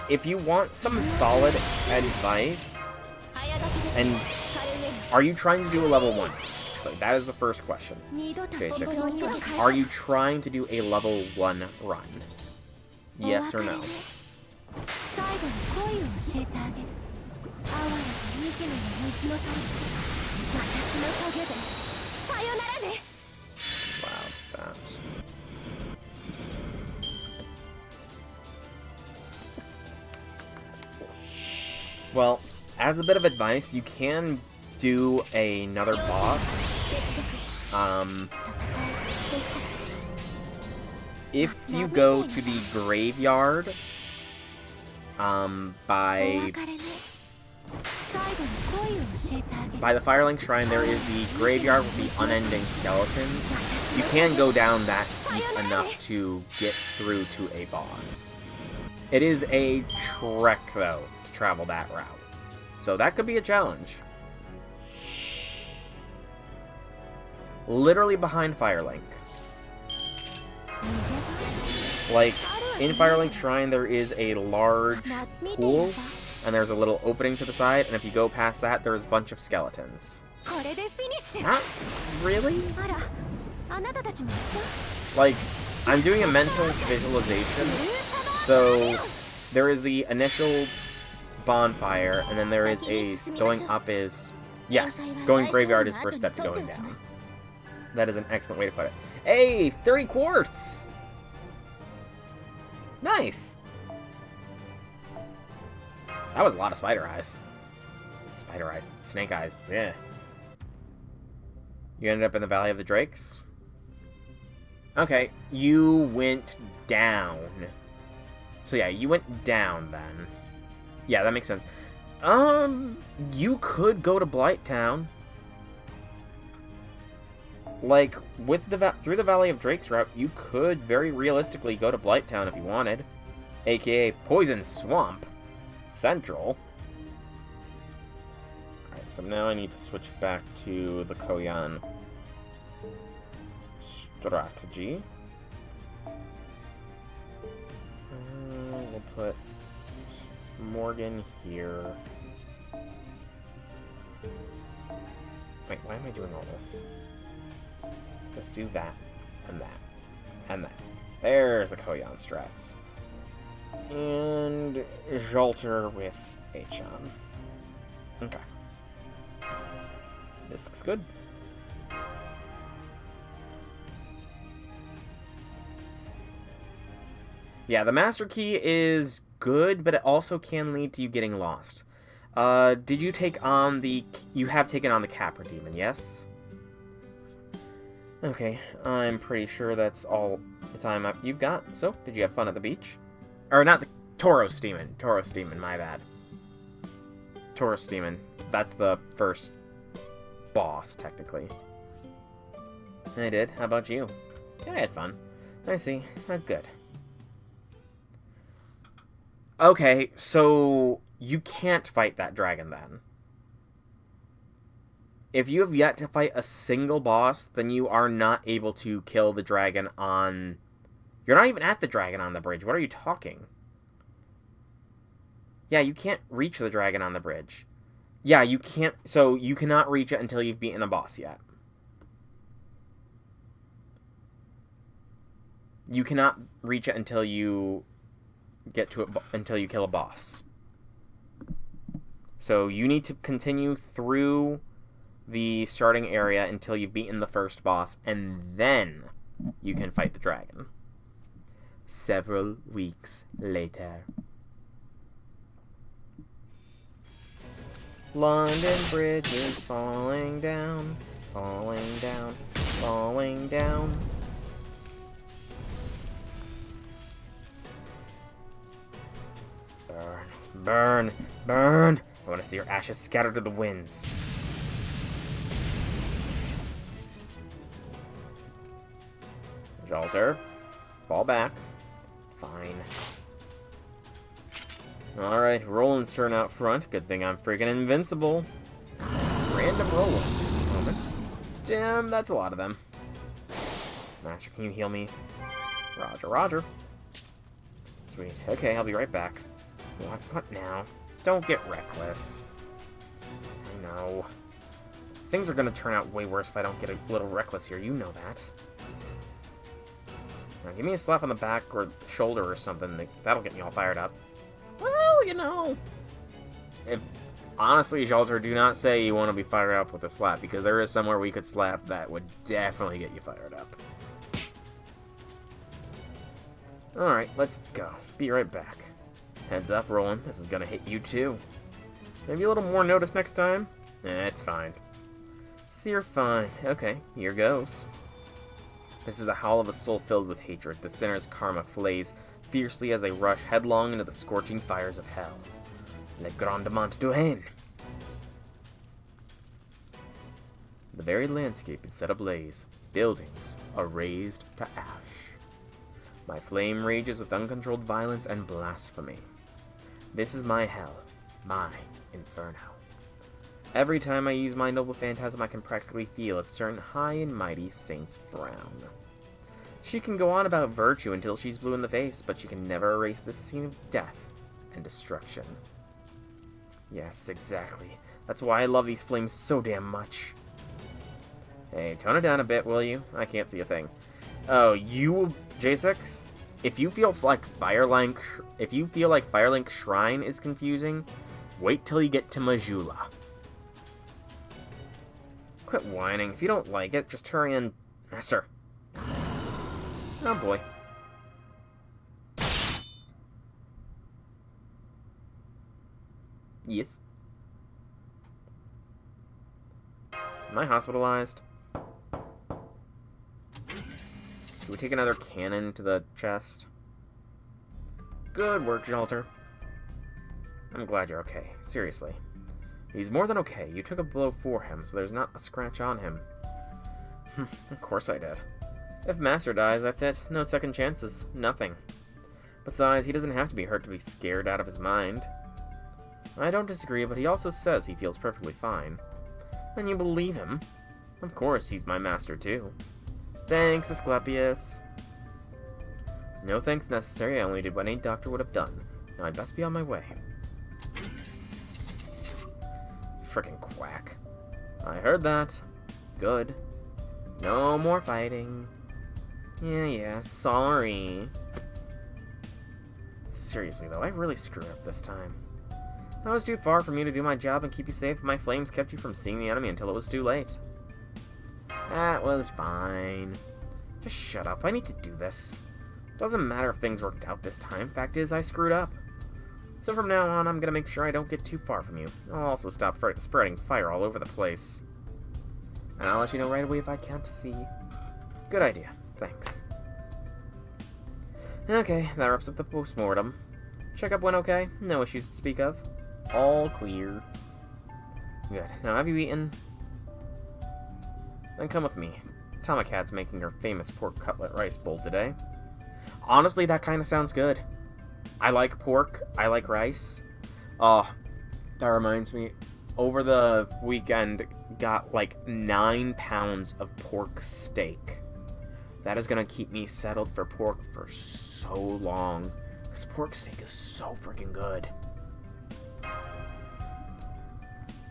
if you want some solid advice, and are you trying to do a level 1? That is the first question. J6. Are you trying to do a level 1 run? Yes or no? Wow, that. Well, as a bit of advice, you can do another boss. If you go to the graveyard, by the Firelink Shrine, there is the graveyard with the unending skeletons. You can go down that deep enough to get through to a boss. It is a trek, though, to travel that route. So that could be a challenge. Literally behind Firelink. Like, in Firelink Shrine, there is a large pool, and there's a little opening to the side, and if you go past that, there's a bunch of skeletons. Not really? Like, I'm doing a mental visualization, so there is the initial bonfire, and then there is a going up is... Yes, going graveyard is first step to going down. That is an excellent way to put it. Hey, 30 quartz! Nice! That was a lot of spider eyes. Spider eyes. Snake eyes. Yeah. You ended up in the Valley of the Drakes? Okay, you went down. So yeah, you went down then. Yeah, that makes sense. You could go to Blighttown. Like, with the through the Valley of Drakes route, you could very realistically go to Blighttown if you wanted. AKA Poison Swamp Central. Alright, so now I need to switch back to the Koyan strategy. We'll put Morgan here. Wait, why am I doing all this? Let's do that, and that, and that. There's the Koyan strats. And Jalter with Achan. Okay. This looks good. Yeah, the Master Key is good, but it also can lead to you getting lost. Did you take on the... You have taken on the Capra Demon, yes? Okay, I'm pretty sure that's all the time you've got. So, did you have fun at the beach? Or not the... Tauros Demon. Tauros Demon, my bad. Tauros Demon. That's the first boss, technically. I did. How about you? Yeah, I had fun. I see. Good. Okay, so you can't fight that dragon then. If you have yet to fight a single boss, then you are not able to kill the dragon on... You're not even at the dragon on the bridge. What are you talking? Yeah, you can't reach the dragon on the bridge. Yeah, you can't... So, you cannot reach it until you've beaten a boss yet. You cannot reach it until you get to it... Until you kill a boss. So, you need to continue through the starting area until you've beaten the first boss, and then you can fight the dragon. Several weeks later. London Bridge is falling down, falling down, falling down. Burn, burn, burn. I want to see your ashes scattered to the winds. Jalter, fall back. Fine. Alright, Roland's turn out front. Good thing I'm freaking invincible. Random Roland. Moment. Damn, that's a lot of them. Master, can you heal me? Roger, roger. Sweet. Okay, I'll be right back. What now? Don't get reckless. I know. Things are gonna turn out way worse if I don't get a little reckless here. You know that. Now, give me a slap on the back or shoulder or something. That'll get me all fired up. Well, you know. Honestly, Jalter, do not say you want to be fired up with a slap, because there is somewhere we could slap that would definitely get you fired up. Alright, let's go. Be right back. Heads up, Roland. This is gonna hit you, too. Maybe a little more notice next time? It's fine. See, you're fine. Okay, here goes. This is the howl of a soul filled with hatred. The sinner's karma flays fiercely as they rush headlong into the scorching fires of hell. Le Grandement du Haine. The very landscape is set ablaze. Buildings are razed to ash. My flame rages with uncontrolled violence and blasphemy. This is my hell, my inferno. Every time I use my noble phantasm, I can practically feel a certain high and mighty saint's frown. She can go on about virtue until she's blue in the face, but she can never erase the scene of death and destruction. Yes, exactly. That's why I love these flames so damn much. Hey, tone it down a bit, will you? I can't see a thing. Oh, you, J6? If you feel like Firelink Shrine is confusing, wait till you get to Majula. Quit whining. If you don't like it, just hurry in. Master. Oh boy. Yes. Am I hospitalized? Should we take another cannon to the chest? Good work, Jalter. I'm glad you're okay. Seriously. He's more than okay. You took a blow for him, so there's not a scratch on him. Of course I did. If Master dies, that's it. No second chances. Nothing. Besides, he doesn't have to be hurt to be scared out of his mind. I don't disagree, but he also says he feels perfectly fine. And you believe him. Of course, he's my master, too. Thanks, Asclepius. No thanks necessary. I only did what any doctor would have done. Now I'd best be on my way. Frickin' quack. I heard that. Good. No more fighting. Yeah, sorry. Seriously, though, I really screwed up this time. I was too far from you to do my job and keep you safe. My flames kept you from seeing the enemy until it was too late. That was fine. Just shut up. I need to do this. Doesn't matter if things worked out this time. Fact is, I screwed up. So from now on, I'm gonna make sure I don't get too far from you. I'll also stop spreading fire all over the place. And I'll let you know right away if I can't see. Good idea. Thanks. Okay, that wraps up the postmortem. Checkup went okay. No issues to speak of. All clear. Good. Now, have you eaten? Then come with me. Tomacat's making her famous pork cutlet rice bowl today. Honestly, that kind of sounds good. I like pork. I like rice. Oh, that reminds me. Over the weekend, got like 9 pounds of pork steak. That is going to keep me settled for pork for so long. Because pork steak is so freaking good.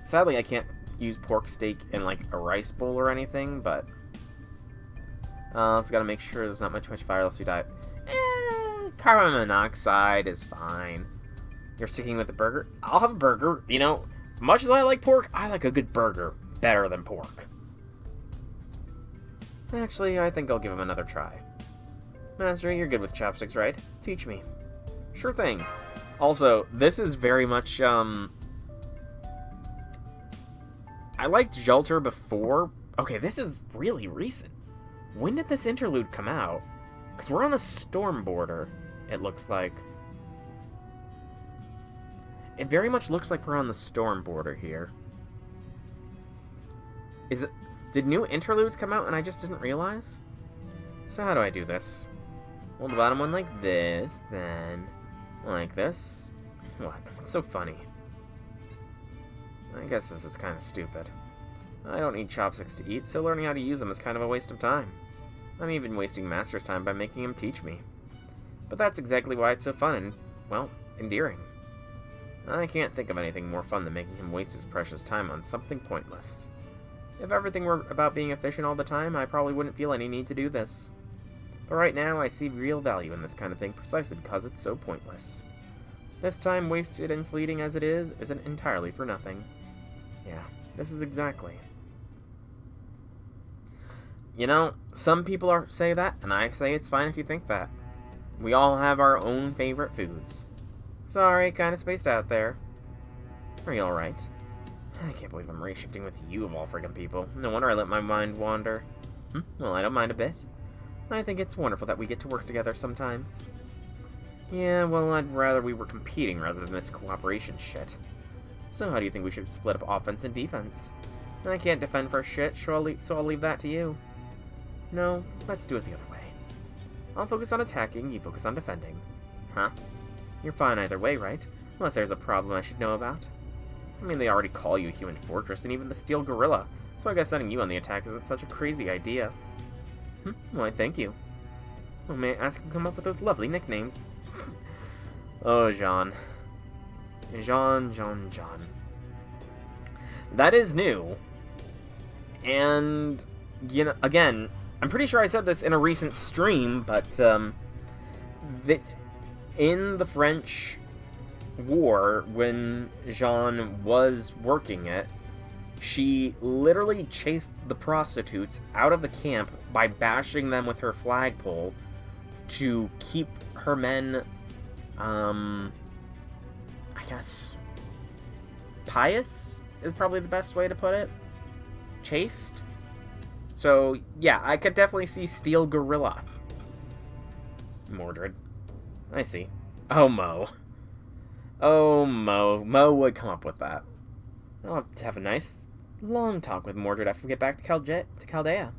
Sadly, I can't use pork steak in like a rice bowl or anything, but also gotta make sure there's not too much fire else we die. Carbon monoxide is fine. You're sticking with the burger? I'll have a burger. You know, much as I like pork, I like a good burger better than pork. Actually, I think I'll give him another try. Master, you're good with chopsticks, right? Teach me. Sure thing. Also, this is very much, I liked Jalter before. Okay, this is really recent. When did this interlude come out? Because we're on the storm border, it looks like. It very much looks like we're on the storm border here. Did new interludes come out and I just didn't realize? So how do I do this? Hold the bottom one like this, then like this. What? What's so funny? I guess this is kind of stupid. I don't need chopsticks to eat, so learning how to use them is kind of a waste of time. I'm even wasting Master's time by making him teach me. But that's exactly why it's so fun and, well, endearing. I can't think of anything more fun than making him waste his precious time on something pointless. If everything were about being efficient all the time, I probably wouldn't feel any need to do this. But right now, I see real value in this kind of thing precisely because it's so pointless. This time, wasted and fleeting as it is, isn't entirely for nothing. Yeah, this is exactly. You know, some people say that, and I say it's fine if you think that. We all have our own favorite foods. Sorry, kind of spaced out there. Are you alright? I can't believe I'm reshifting with you of all friggin' people. No wonder I let my mind wander. Well, I don't mind a bit. I think it's wonderful that we get to work together sometimes. Yeah, well, I'd rather we were competing rather than this cooperation shit. So how do you think we should split up offense and defense? I can't defend for shit, so I'll leave that to you. No, let's do it the other way. I'll focus on attacking, you focus on defending. Huh? You're fine either way, right? Unless there's a problem I should know about. I mean, they already call you Human Fortress and even the Steel Gorilla, so I guess sending you on the attack isn't such a crazy idea. Why, thank you. Oh, may I ask who come up with those lovely nicknames? Oh, Jean. Jean. That is new. And, you know, again, I'm pretty sure I said this in a recent stream, but, in the French War, when Jean was working it, she literally chased the prostitutes out of the camp by bashing them with her flagpole to keep her men, I guess, pious is probably the best way to put it. Chaste? So, yeah, I could definitely see Steel Gorilla. Mordred. I see. Oh, Mo. Oh, Mo. Mo would come up with that. I'll have a nice, long talk with Mordred after we get back to Chaldea.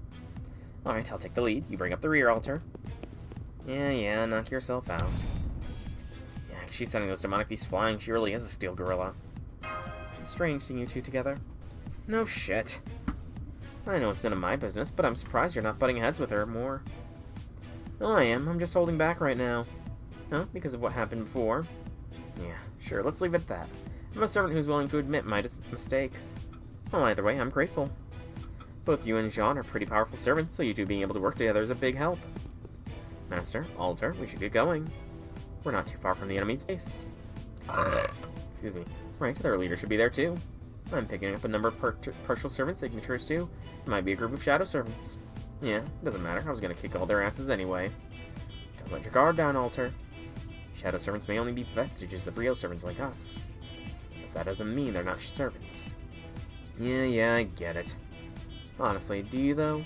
Alright, I'll take the lead. You bring up the rear, Alter. Yeah, knock yourself out. Yeah, she's sending those demonic beasts flying. She really is a Steel Gorilla. It's strange seeing you two together. No shit. I know it's none of my business, but I'm surprised you're not butting heads with her more. Oh, I am. I'm just holding back right now. Huh? Because of what happened before? Yeah, sure, let's leave it at that. I'm a servant who's willing to admit my mistakes. Well, either way, I'm grateful. Both you and Jean are pretty powerful servants, so you two being able to work together is a big help. Master, Alter, we should get going. We're not too far from the enemy's base. Excuse me. Right, their leader should be there too. I'm picking up a number of partial servant signatures too. It might be a group of shadow servants. Yeah, doesn't matter. I was gonna kick all their asses anyway. Don't let your guard down, Alter. Shadow servants may only be vestiges of real servants like us. But that doesn't mean they're not servants. Yeah, I get it. Honestly, do you though?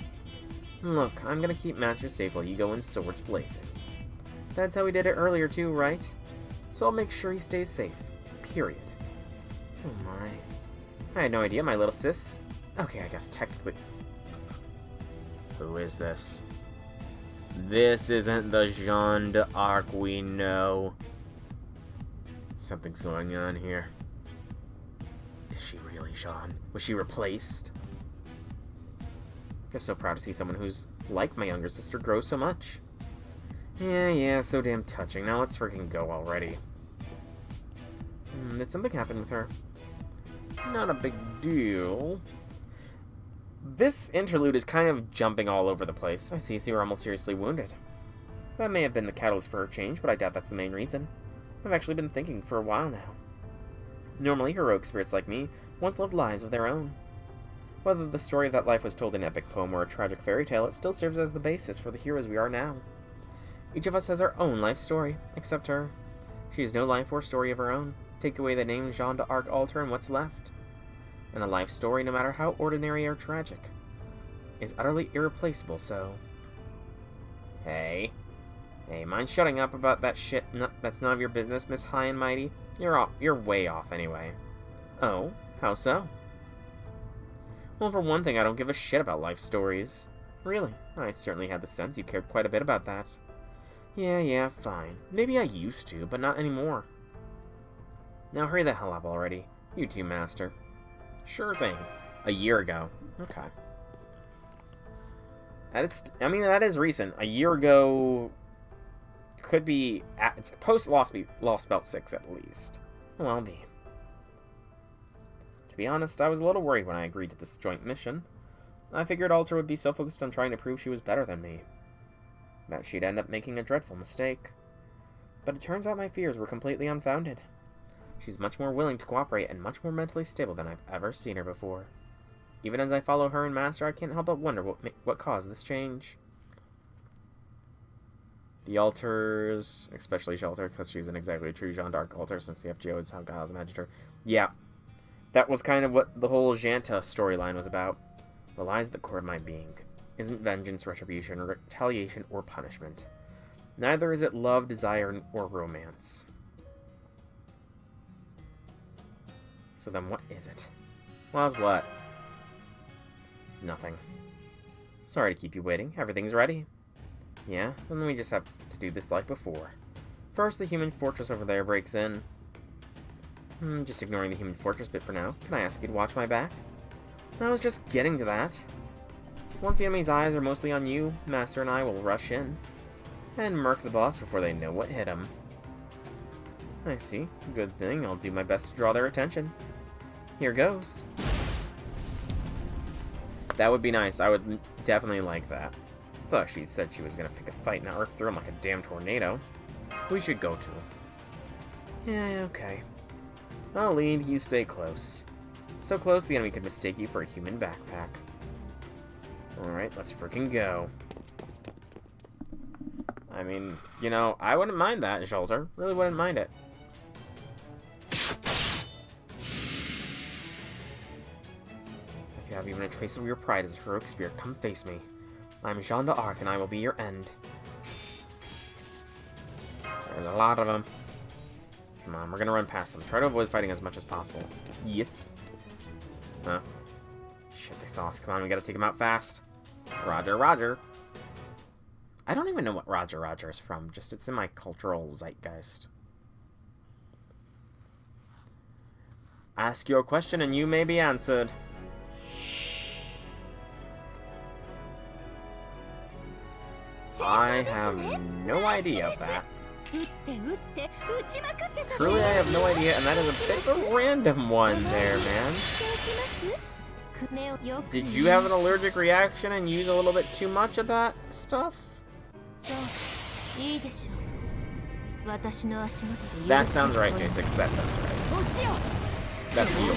Look, I'm gonna keep Master safe while you go in swords blazing. That's how we did it earlier too, right? So I'll make sure he stays safe. Period. Oh my. I had no idea, my little sis. Okay, I guess technically... Who is this? This isn't the Jeanne d'Arc we know. Something's going on here. Is she really Jeanne? Was she replaced? I'm so proud to see someone who's like my younger sister grow so much. Yeah, so damn touching. Now let's freaking go already. Did something happen with her? Not a big deal. This interlude is kind of jumping all over the place. I see, so you're almost seriously wounded. That may have been the catalyst for her change, but I doubt that's the main reason. I've actually been thinking for a while now. Normally, heroic spirits like me once lived lives of their own. Whether the story of that life was told in an epic poem or a tragic fairy tale, it still serves as the basis for the heroes we are now. Each of us has our own life story, except her. She has no life or story of her own. Take away the name Jeanne d'Arc Alter and what's left? And a life story, no matter how ordinary or tragic, is utterly irreplaceable, so... Hey, mind shutting up about that shit? No, that's none of your business, Miss High and Mighty. You're way off anyway. Oh, how so? Well, for one thing, I don't give a shit about life stories. Really, I certainly had the sense you cared quite a bit about that. Yeah, fine. Maybe I used to, but not anymore. Now hurry the hell up already. You too, Master. Sure thing. A year ago. Okay. That is recent. A year ago could be it's post Lost Belt 6 at least. Well, I'll be. To be honest, I was a little worried when I agreed to this joint mission. I figured Alter would be so focused on trying to prove she was better than me that she'd end up making a dreadful mistake. But it turns out my fears were completely unfounded. She's much more willing to cooperate and much more mentally stable than I've ever seen her before. Even as I follow her and Master, I can't help but wonder what caused this change. The altars, especially Jalter, because she's an exactly true Jeanne d'Arc altar since the FGO is how God's imagined her. Yeah, that was kind of what the whole Janta storyline was about. The lies that core my being. Isn't vengeance, retribution, retaliation, or punishment. Neither is it love, desire, or romance. So then what is it? Well, it's what? Nothing. Sorry to keep you waiting. Everything's ready. Yeah, then we just have to do this like before. First, the human fortress over there breaks in. Just ignoring the human fortress bit for now. Can I ask you to watch my back? I was just getting to that. Once the enemy's eyes are mostly on you, Master and I will rush in and murk the boss before they know what hit him. I see. Good thing. I'll do my best to draw their attention. Here goes. That would be nice. I would definitely like that. Thought she said she was going to pick a fight, not rip through him like a damn tornado. We should go to him. Yeah, okay. I'll lead, you stay close. So close the enemy could mistake you for a human backpack. Alright, let's freaking go. I mean, you know, I wouldn't mind that, Jalter. Really wouldn't mind it. If you have even a trace of your pride as a heroic spirit, come face me. I'm Jeanne d'Arc, and I will be your end. There's a lot of them. Come on, we're gonna run past them. Try to avoid fighting as much as possible. Yes. Huh? Shit, they saw us. Come on, we gotta take them out fast. Roger, roger. I don't even know what Roger, roger is from. Just it's in my cultural zeitgeist. Ask your question and you may be answered. I have no idea of that. Truly, I have no idea, and that is a bit of a random one there, man. Did you have an allergic reaction and use a little bit too much of that stuff? That sounds right, J6, that sounds right. That's real.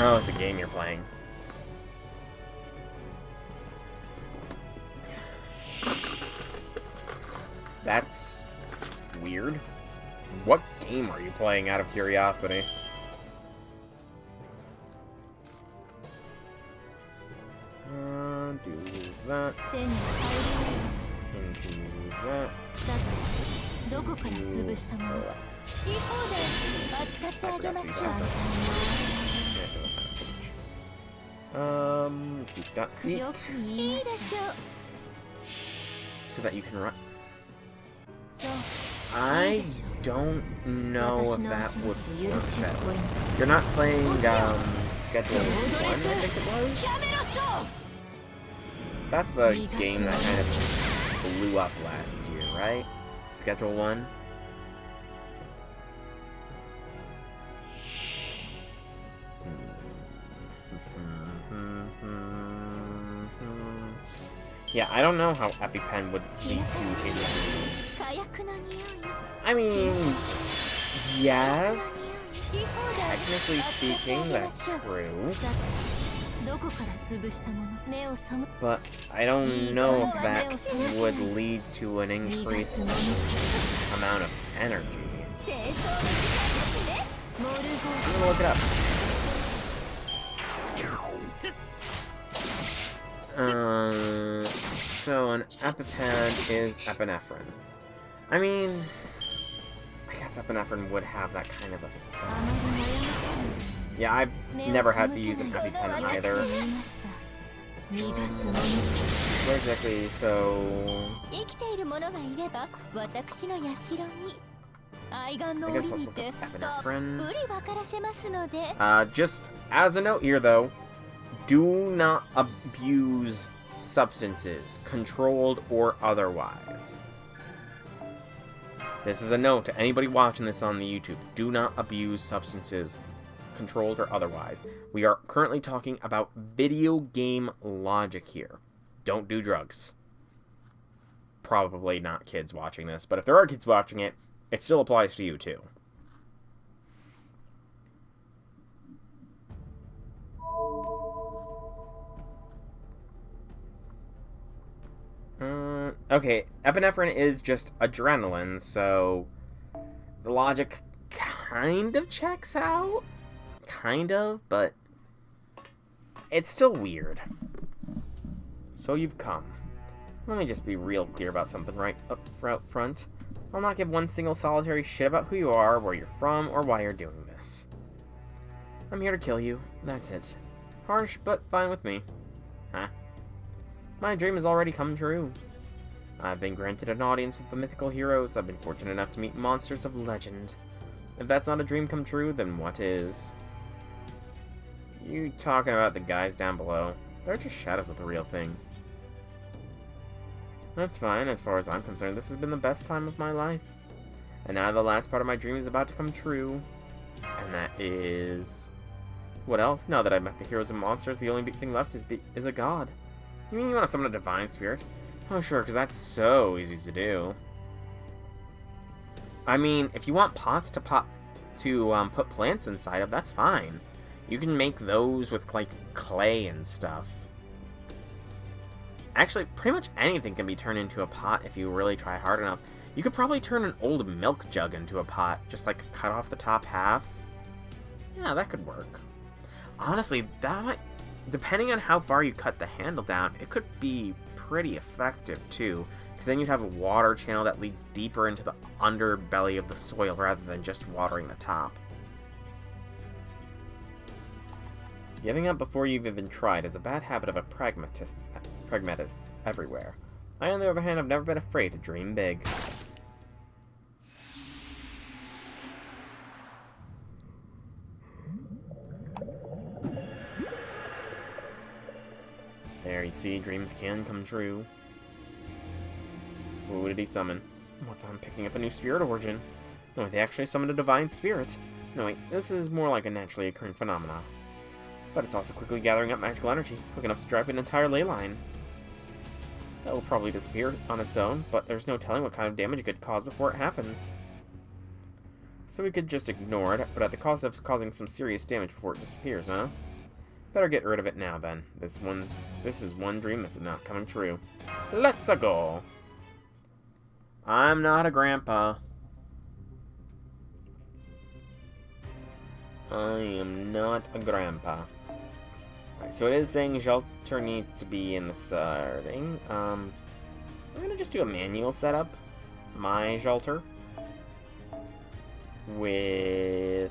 Oh, it's a game you're playing. That's weird. What game are you playing, out of curiosity? Do that. And do that. Keep that feet. So that you can run. I don't know if that would work better. You're not playing, Schedule 1, I think it was? That's the game that kind of blew up last year, right? Schedule 1? Yeah, I don't know how EpiPen would lead to a... I mean, yes, technically speaking, that's true. But I don't know if that would lead to an increased amount of energy. I'm gonna look it up. So an EpiPen is epinephrine. I mean, I guess epinephrine would have that kind of effect. Yeah, I've never had to use an EpiPen either. Where exactly? So... I guess let's look at epinephrine. Just as a note here, though, do not abuse substances, controlled or otherwise. This is a note to anybody watching this on the YouTube. Do not abuse substances, controlled or otherwise. We are currently talking about video game logic here. Don't do drugs. Probably not kids watching this, but if there are kids watching it, it still applies to you too. Okay, epinephrine is just adrenaline, so the logic kind of checks out. Kind of, but it's still weird. So you've come. Let me just be real clear about something right up front. I'll not give one single solitary shit about who you are, where you're from, or why you're doing this. I'm here to kill you. That's it. Harsh, but fine with me. Huh? My dream has already come true. I've been granted an audience with the mythical heroes. I've been fortunate enough to meet monsters of legend. If that's not a dream come true, then what is? You talking about the guys down below? They're just shadows of the real thing. That's fine, as far as I'm concerned. This has been the best time of my life. And now the last part of my dream is about to come true. And that is... What else? Now that I've met the heroes and monsters, the only big thing left is a god. You mean you want to summon a divine spirit? Oh, sure, because that's so easy to do. I mean, if you want pots to put plants inside of, that's fine. You can make those with, like, clay and stuff. Actually, pretty much anything can be turned into a pot if you really try hard enough. You could probably turn an old milk jug into a pot. Just, like, cut off the top half. Yeah, that could work. Honestly, that might... Depending on how far you cut the handle down, it could be pretty effective, too. Because then you'd have a water channel that leads deeper into the underbelly of the soil rather than just watering the top. Giving up before you've even tried is a bad habit of a pragmatist everywhere. I, on the other hand, have never been afraid to dream big. There, you see, dreams can come true. Who did he summon? What, I'm picking up a new spirit origin. No, they actually summoned a divine spirit. No, wait, this is more like a naturally occurring phenomenon. But it's also quickly gathering up magical energy, quick enough to drive an entire ley line. That will probably disappear on its own, but there's no telling what kind of damage it could cause before it happens. So we could just ignore it, but at the cost of causing some serious damage before it disappears, huh? Better get rid of it now, then. This is one dream that's not coming true. Let's-a go! I'm not a grandpa. I am not a grandpa. Right, so it is saying Jalter needs to be in the starting. I'm gonna just do a manual setup. My Jalter. With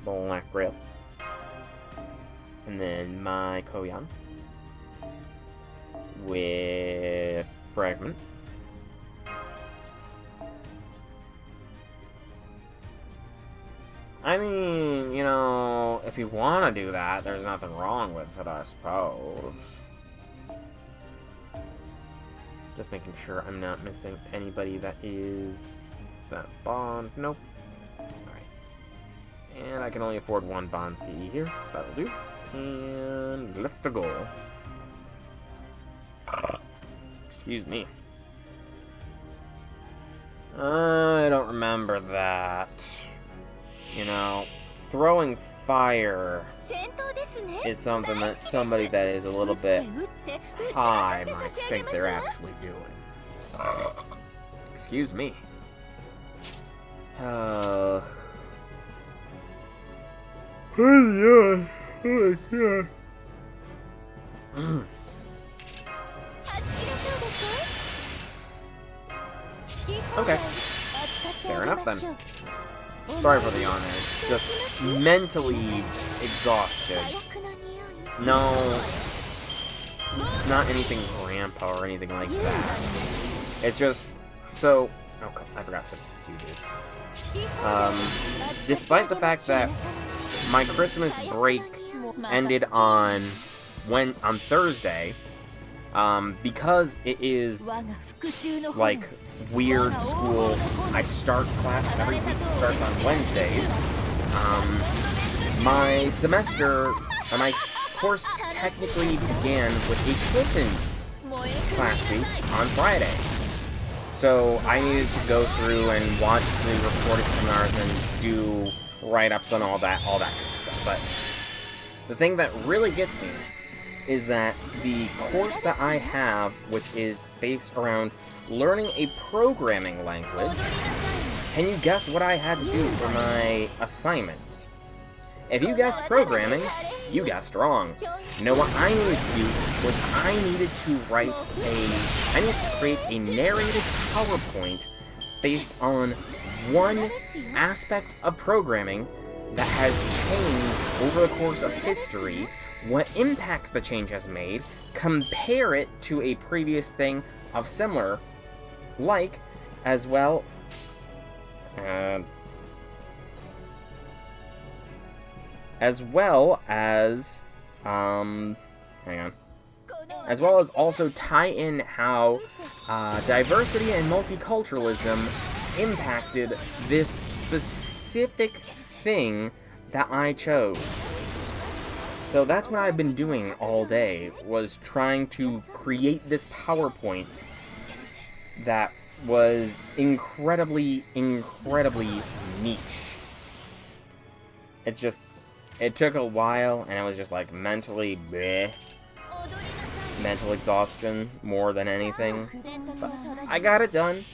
Black Rail. And then my Koyan. With Fragment. I mean, you know, if you want to do that, there's nothing wrong with it, I suppose. Just making sure I'm not missing anybody that is that bond. Nope. Alright. And I can only afford one bond CE here, so that'll do. And let's go. Excuse me. I don't remember that. You know, throwing fire is something that somebody that is a little bit high might think they're actually doing. Excuse me. Oh yeah. Oh yeah. Okay. Fair enough then. Sorry for the yawn there. It's just mentally exhausted. No, not anything grandpa or anything like that. It's just so. Oh, I forgot to do this. Despite the fact that my Christmas break ended on Thursday, because it is like weird school. I start class every week. Starts on Wednesdays. My semester, my course technically began with a shortened class week on Friday. So I needed to go through and watch the recorded seminars and do write-ups and all that kind of stuff. But the thing that really gets me is that the course that I have, which is based around learning a programming language, can you guess what I had to do for my assignments? If you guessed programming, you guessed wrong. You know what I needed to do was I needed to create a narrated PowerPoint based on one aspect of programming that has changed over the course of history, what impacts the change has made, compare it to a previous thing of similar, like, as well, hang on. As well as also tie in how diversity and multiculturalism impacted this specific thing that I chose. So that's what I've been doing all day, was trying to create this PowerPoint that was incredibly niche. It's just, it took a while, and I was just like mentally bleh. Mental exhaustion more than anything. But I got it done.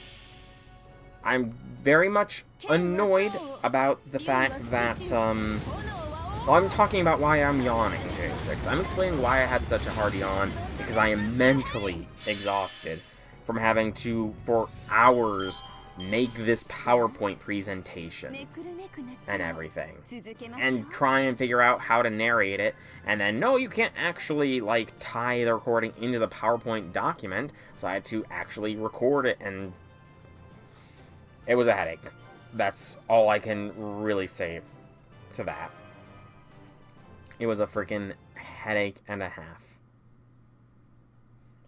I'm very much annoyed about the fact that, well, I'm talking about why I'm yawning, J6. I'm explaining why I had such a hard yawn, because I am mentally exhausted from having to, for hours, make this PowerPoint presentation and everything. And try and figure out how to narrate it, and then, no, you can't actually, like, tie the recording into the PowerPoint document, so I had to actually record it, and it was a headache. That's all I can really say to that. It was a freaking headache and a half.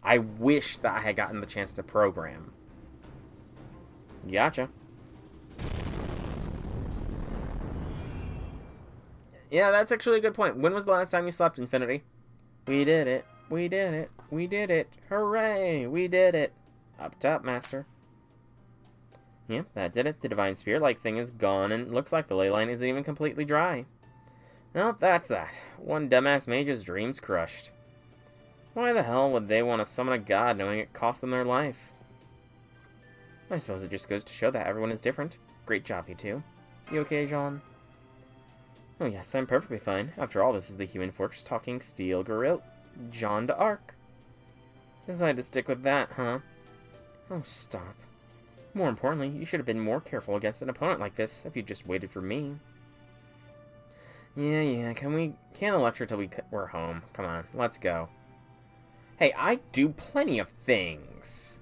I wish that I had gotten the chance to program. Gotcha. Yeah, that's actually a good point. When was the last time you slept, Infinity? We did it. We did it. We did it. Hooray! We did it. Up top, Master. Yep, that did it. The Divine Spirit-like thing is gone, and it looks like the ley line isn't even completely dry. Well, that's that. One dumbass mage's dreams crushed. Why the hell would they want to summon a god knowing it cost them their life? I suppose it just goes to show that everyone is different. Great job, you two. You okay, Jean? Oh yes, I'm perfectly fine. After all, this is the Human Fortress talking steel gorilla, Jean d'Arc. Decided to stick with that, huh? Oh, stop. More importantly, you should have been more careful against an opponent like this if you just waited for me. Yeah, can the lecture till we're home? Come on, let's go. Hey, I do plenty of things.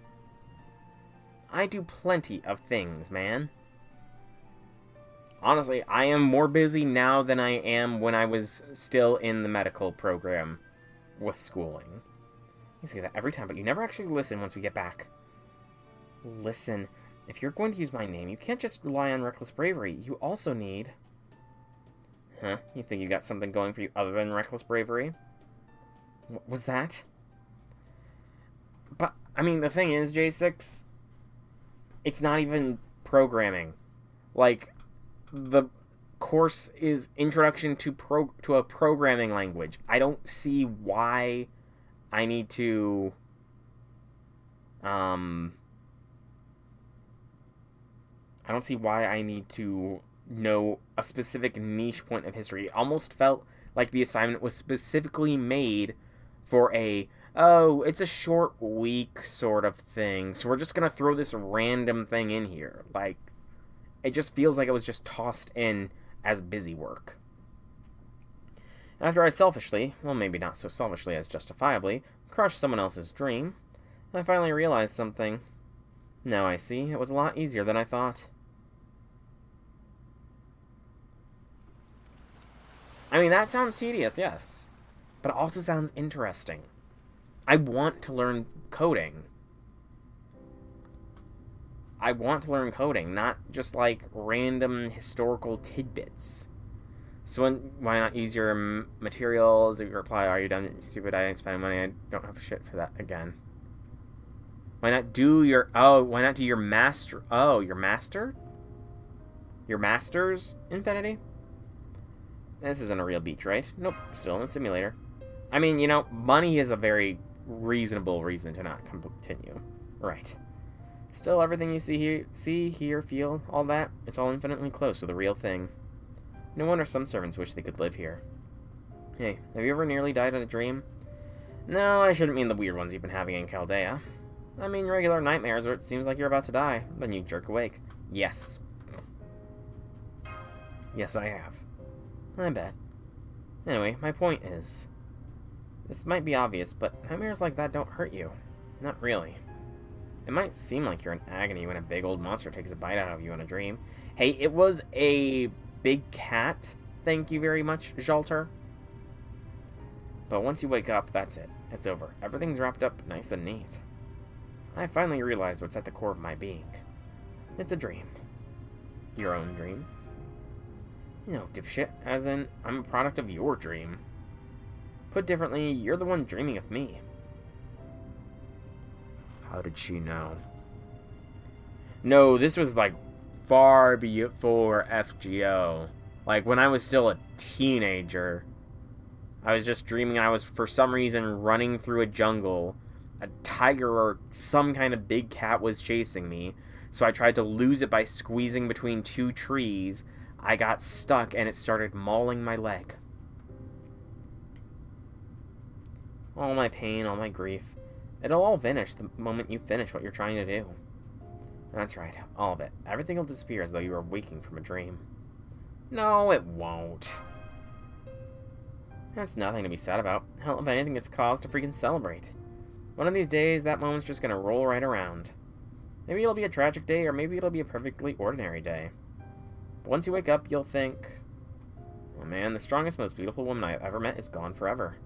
I do plenty of things, man. Honestly, I am more busy now than I am when I was still in the medical program with schooling. You say that every time, but you never actually listen once we get back. Listen, if you're going to use my name, you can't just rely on reckless bravery. You also need... Huh? You think you got something going for you other than reckless bravery? What was that? But, I mean, the thing is, J6, it's not even programming. Like, the course is Introduction to a Programming Language. I don't see why I need to... I don't see why I need to know a specific niche point of history. It almost felt like the assignment was specifically made for oh, it's a short week sort of thing, so we're just gonna throw this random thing in here. Like, it just feels like it was just tossed in as busy work. After I selfishly, well, maybe not so selfishly as justifiably, crushed someone else's dream, I finally realized something. Now I see, it was a lot easier than I thought. I mean, that sounds tedious, yes. But it also sounds interesting. I want to learn coding. I want to learn coding, not just, like, random historical tidbits. So why not use your materials? You reply, are you done, stupid? I didn't spend money. I don't have shit for that again. Why not do your... Oh, why not do your master... Oh, your master? Your master's Infinity? This isn't a real beach, right? Nope, still in the simulator. I mean, you know, money is a very reasonable reason to not continue. Right. Still, everything you see, hear, feel, all that, it's all infinitely close to the real thing. No wonder some servants wish they could live here. Hey, have you ever nearly died in a dream? No, I shouldn't mean the weird ones you've been having in Chaldea. I mean regular nightmares where it seems like you're about to die, then you jerk awake. Yes. Yes, I have. I bet. Anyway, my point is... This might be obvious, but nightmares like that don't hurt you. Not really. It might seem like you're in agony when a big old monster takes a bite out of you in a dream. Hey, it was a big cat. Thank you very much, Jalter. But once you wake up, that's it. It's over. Everything's wrapped up nice and neat. I finally realized what's at the core of my being. It's a dream. Your own dream. You know, dipshit, as in, I'm a product of your dream. Put differently, you're the one dreaming of me. How did she know? No, this was like far before FGO. Like when I was still a teenager. I was just dreaming I was, for some reason, running through a jungle. A tiger or some kind of big cat was chasing me. So I tried to lose it by squeezing between two trees. I got stuck and it started mauling my leg. All my pain, all my grief. It'll all vanish the moment you finish what you're trying to do. That's right, all of it. Everything will disappear as though you were waking from a dream. No, it won't. That's nothing to be sad about. Hell, if anything, it's cause to freaking celebrate. One of these days, that moment's just gonna roll right around. Maybe it'll be a tragic day, or maybe it'll be a perfectly ordinary day. But once you wake up, you'll think, oh man, the strongest, most beautiful woman I've ever met is gone forever.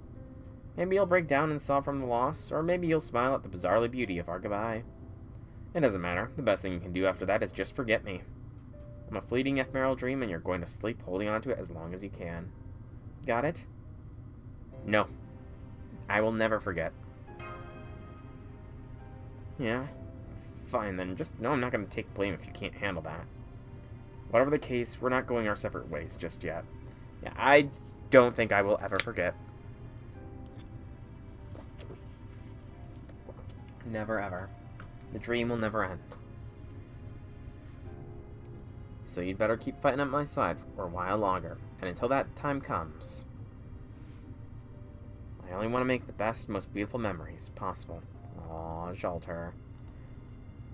Maybe you'll break down and sob from the loss, or maybe you'll smile at the bizarrely beauty of our goodbye. It doesn't matter. The best thing you can do after that is just forget me. I'm a fleeting ephemeral dream, and you're going to sleep holding on to it as long as you can. Got it? No. I will never forget. Yeah. Fine, then. Just no, I'm not going to take blame if you can't handle that. Whatever the case, we're not going our separate ways just yet. Yeah, I don't think I will ever forget. Never ever. The dream will never end. So you'd better keep fighting at my side for a while longer. And until that time comes, I only want to make the best, most beautiful memories possible. Aw, Jalter.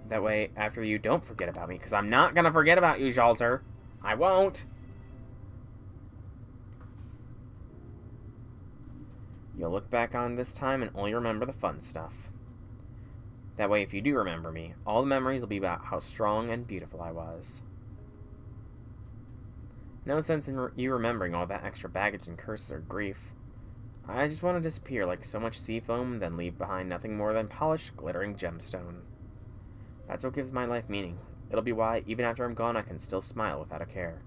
That way, after you don't forget about me, because I'm not going to forget about you, Jalter. I won't. You'll look back on this time and only remember the fun stuff. That way, if you do remember me, all the memories will be about how strong and beautiful I was. No sense in you remembering all that extra baggage and curses or grief. I just want to disappear like so much sea foam, then leave behind nothing more than polished, glittering gemstone. That's what gives my life meaning. It'll be why, even after I'm gone, I can still smile without a care.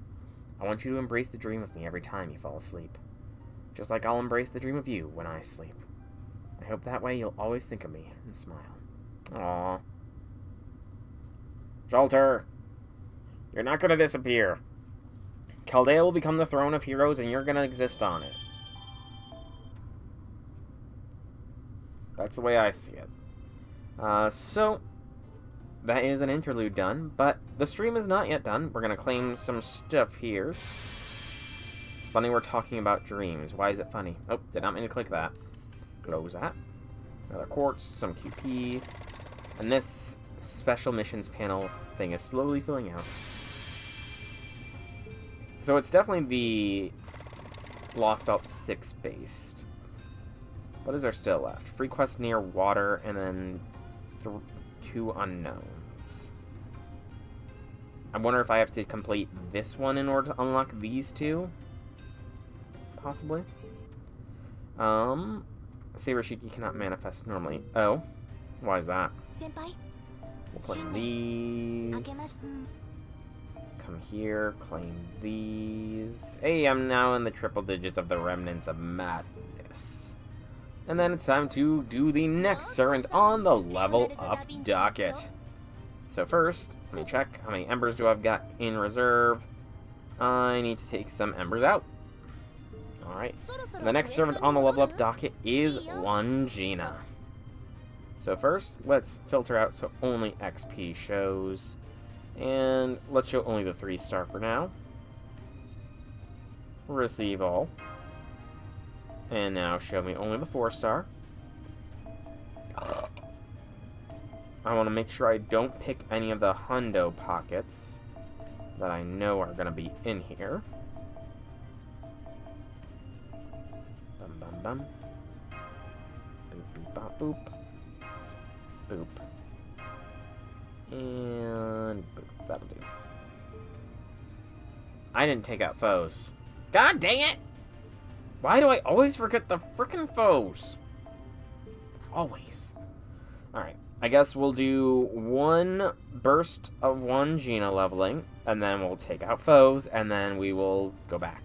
I want you to embrace the dream of me every time you fall asleep. Just like I'll embrace the dream of you when I sleep. I hope that way you'll always think of me and smile. Aww. Jalter! You're not gonna disappear. Chaldea will become the throne of heroes and you're gonna exist on it. That's the way I see it. So, that is an interlude done, but the stream is not yet done. We're gonna claim some stuff here. It's funny we're talking about dreams. Why is it funny? Oh, did not mean to click that. Close that. Another quartz, some QP, and this special missions panel thing is slowly filling out. So it's definitely the Lost Belt 6 based. What is there still left? Free quest near water, and then 2 unknowns. I wonder if I have to complete this one in order to unlock these 2? Possibly. Saber Shiki cannot manifest normally. Oh. Why is that? We'll put these. Come here, claim these. Hey, I'm now in the triple digits of the remnants of madness. And then it's time to do the next servant on the level up docket. So first, let me check. How many embers do I've got in reserve? I need to take some embers out. Alright. The next servant on the level up docket is one Gina. So first, let's filter out so only XP shows. And let's show only the 3-star for now. Receive all. And now show me only the 4-star. I want to make sure I don't pick any of the hundo pockets that I know are going to be in here. Bum bum bum. Boop boop bop boop. Boop. And boop. That'll do. I didn't take out foes. God dang it! Why do I always forget the frickin' foes? Always. Alright. I guess we'll do one burst of one Gina leveling, and then we'll take out foes, and then we will go back.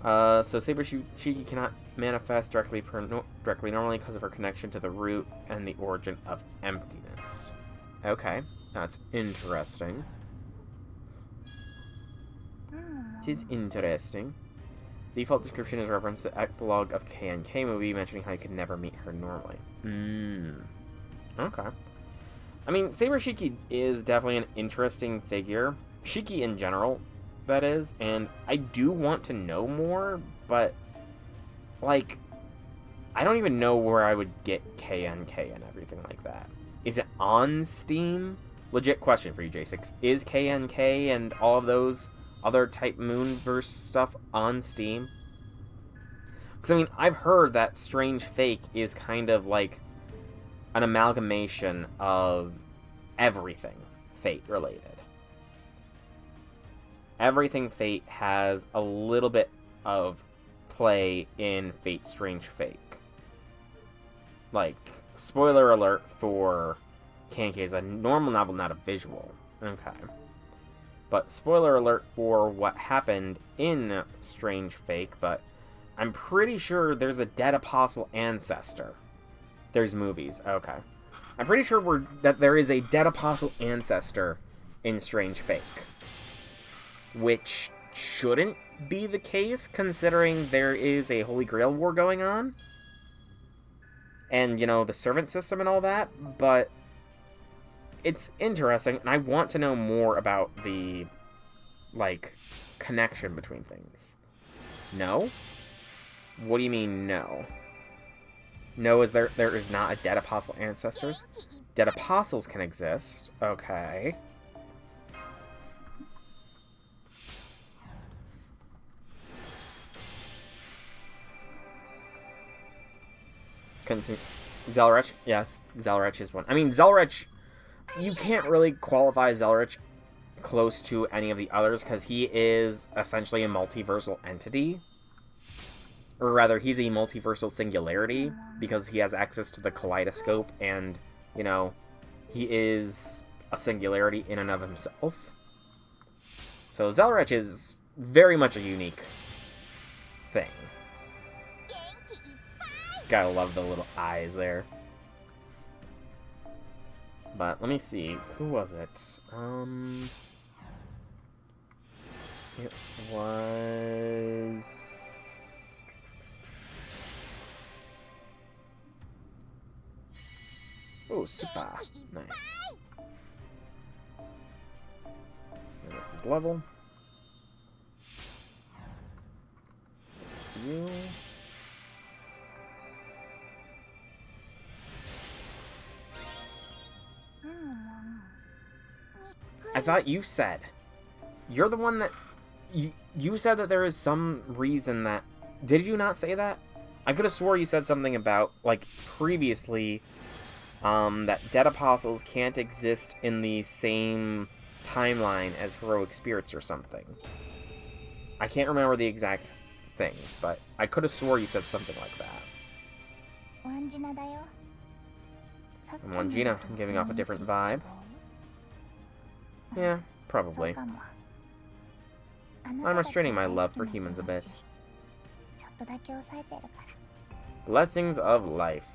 So Saber Shiki cannot manifest directly normally because of her connection to the root and the origin of emptiness. Okay, that's interesting. Tis interesting. The default description is reference to the epilogue of K&K movie mentioning how you could never meet her normally. Okay. I mean, Saber Shiki is definitely an interesting figure. Shiki in general, that is. And I do want to know more, but, like, I don't even know where I would get K&K and everything like that. Is it on Steam? Legit question for you, J6. Is K&K and all of those other type Moonverse stuff on Steam? Because, I mean, I've heard that Strange Fake is kind of like an amalgamation of everything Fate related. Everything Fate has a little bit of play in Fate Strange Fake. Like, spoiler alert for K&K is a normal novel, not a visual. Okay. But spoiler alert for what happened in Strange Fake, but I'm pretty sure there's a dead apostle ancestor. There's movies, okay. I'm pretty sure that there is a dead apostle ancestor in Strange Fake. Which shouldn't be the case, considering there is a Holy Grail war going on. And, you know, the servant system and all that, but it's interesting, and I want to know more about the, like, connection between things. No? What do you mean, no? No, is there is not a dead apostle ancestors? Dead apostles can exist. Okay. Continue. Zelrech? Yes, Zelrech is one. I mean, Zelrech, you can't really qualify Zelrech close to any of the others because he is essentially a multiversal entity. Or rather, he's a multiversal singularity because he has access to the kaleidoscope and, you know, he is a singularity in and of himself. So Zelrech is very much a unique thing. Gotta love the little eyes there. But let me see. Who was it? It was... Oh, super. Nice. And this is level. You... I thought you said. You're the one that... You said that there is some reason that... Did you not say that? I could have swore you said something about, like, previously, that dead apostles can't exist in the same timeline as heroic spirits or something. I can't remember the exact thing, but I could have swore you said something like that. I'm Wangina. I'm giving off a different vibe. Yeah, probably. I'm restraining my love for humans a bit. Blessings of life.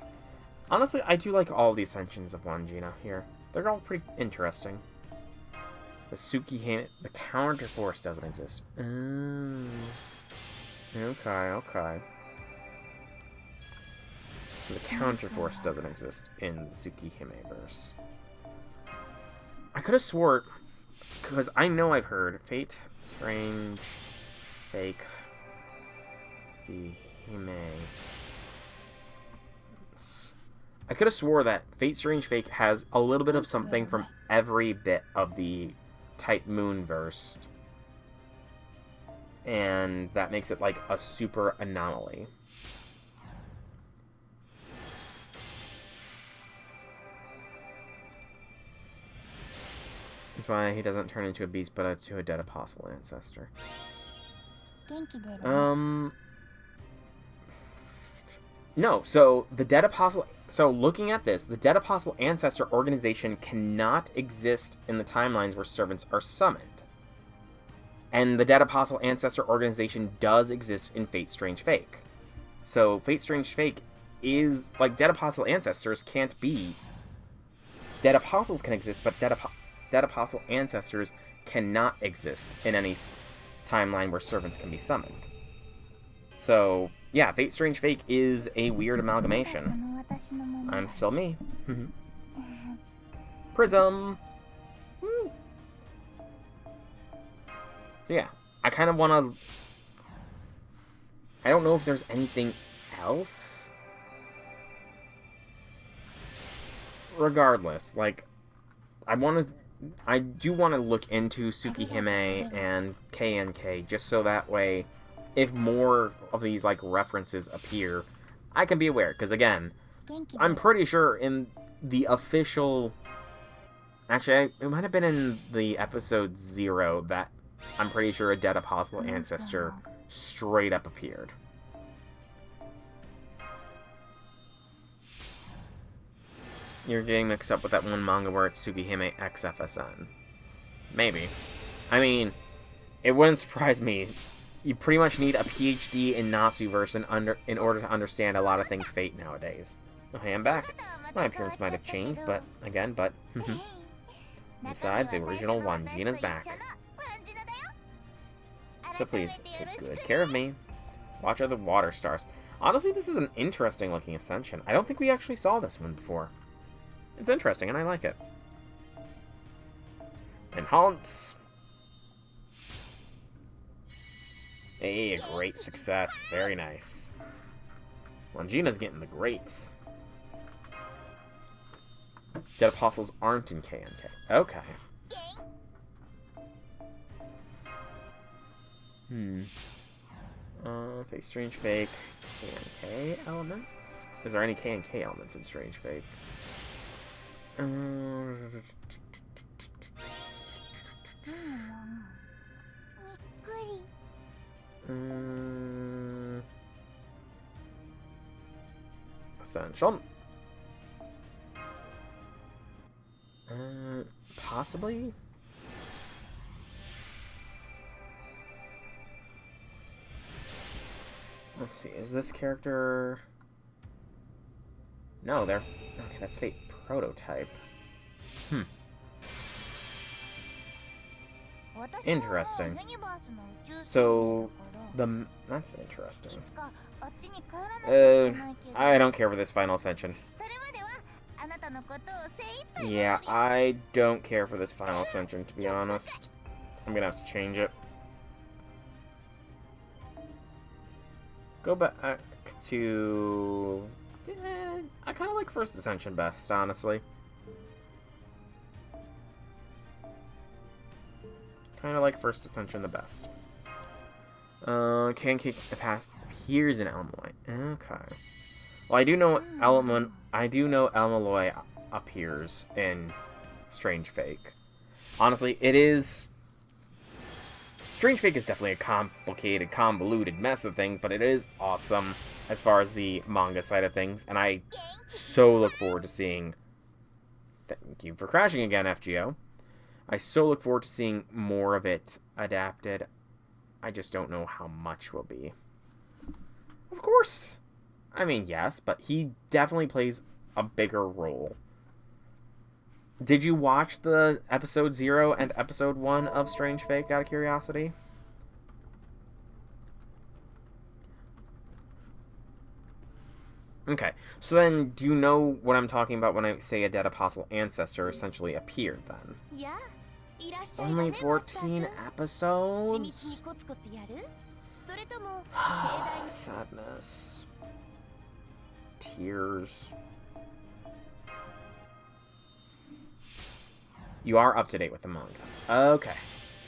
Honestly, I do like all the ascensions of Wangina here. They're all pretty interesting. The Tsukihime... The counterforce doesn't exist. Oh. Okay, okay. So the counterforce doesn't exist in the Tsukihime-verse. I could have swore... Because I know I've heard Fate, Strange, Fake, Tsukihime... I could have swore that Fate Strange Fake has a little bit of something from every bit of the Type Moon verse. And that makes it like a super anomaly. That's why he doesn't turn into a beast, but to a dead apostle ancestor. No, so the dead apostle... So, looking at this, the Dead Apostle Ancestor organization cannot exist in the timelines where servants are summoned. And the Dead Apostle Ancestor organization does exist in Fate Strange Fake. So, Fate Strange Fake is... Like, Dead Apostle Ancestors can't be... Dead Apostles can exist, but Dead Apostle Ancestors cannot exist in any timeline where servants can be summoned. So... Yeah, Fate Strange Fake is a weird amalgamation. I'm still me. Prism! Woo. So yeah, I kind of want to... I don't know if there's anything else. Regardless, like, I do want to look into Tsukihime and KNK, just so that way... If more of these, like, references appear, I can be aware. Because, again, I'm pretty sure in the official... Actually, it might have been in the episode 0 that I'm pretty sure a Dead Apostle Ancestor straight up appeared. You're getting mixed up with that one manga where it's Tsukihime XFSN. Maybe. I mean, it wouldn't surprise me. You pretty much need a PhD in Nasuverse in order to understand a lot of things Fate nowadays. Okay, I'm back. My appearance might have changed, but inside the original one, Gina's back. So please, take good care of me. Watch out the water stars. Honestly, this is an interesting looking ascension. I don't think we actually saw this one before. It's interesting, and I like it. Enhance. Hey, a great success. Very nice. Longina's getting the greats. Dead Apostles aren't in KNK. Okay. Fake, Strange Fake, KNK elements? Is there any KNK elements in Strange Fake? Essential. Possibly? Let's see, is this character... No, they're... Okay, that's Fate Prototype. Interesting. So, that's interesting. I don't care for this final ascension. Yeah, I don't care for this final ascension, to be honest. I'm gonna have to change it. Go back to... I kind of like First Ascension best, honestly. Kind of like First Ascension the best. KNK the past appears in Elmaloy. Okay. Well, I do know Elmaloy appears in Strange Fake. Honestly, it is... Strange Fake is definitely a complicated, convoluted mess of things, but it is awesome as far as the manga side of things, and I so look forward to seeing... Thank you for crashing again, FGO. I so look forward to seeing more of it adapted. I just don't know how much will be. Of course! I mean, yes, but he definitely plays a bigger role. Did you watch the episode 0 and episode 1 of Strange Fake, out of curiosity? Okay, so then do you know what I'm talking about when I say a dead apostle ancestor essentially appeared then? Only 14 episodes? Sadness. Tears. You are up to date with the manga. Okay.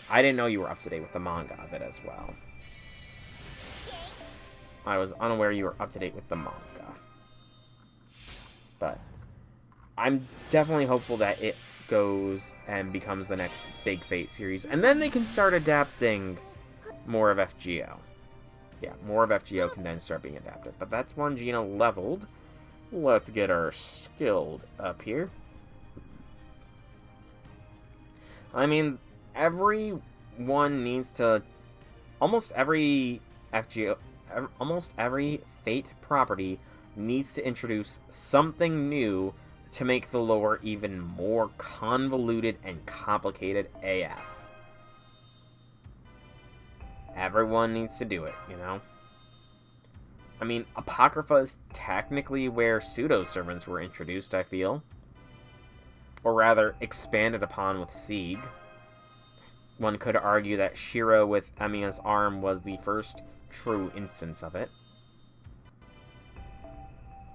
I didn't know you were up to date with the manga of it as well. I was unaware you were up to date with the manga. But I'm definitely hopeful that it goes and becomes the next big Fate series. And then they can start adapting more of FGO. Yeah, more of FGO can then start being adapted. But that's one Gina leveled. Let's get her skilled up here. I mean, everyone needs to... Almost every FGO... Almost every Fate property needs to introduce something new to make the lore even more convoluted and complicated AF. Everyone needs to do it, you know? I mean, Apocrypha is technically where pseudo-servants were introduced, I feel. Or rather, expanded upon with Sieg. One could argue that Shiro with Emiya's arm was the first true instance of it.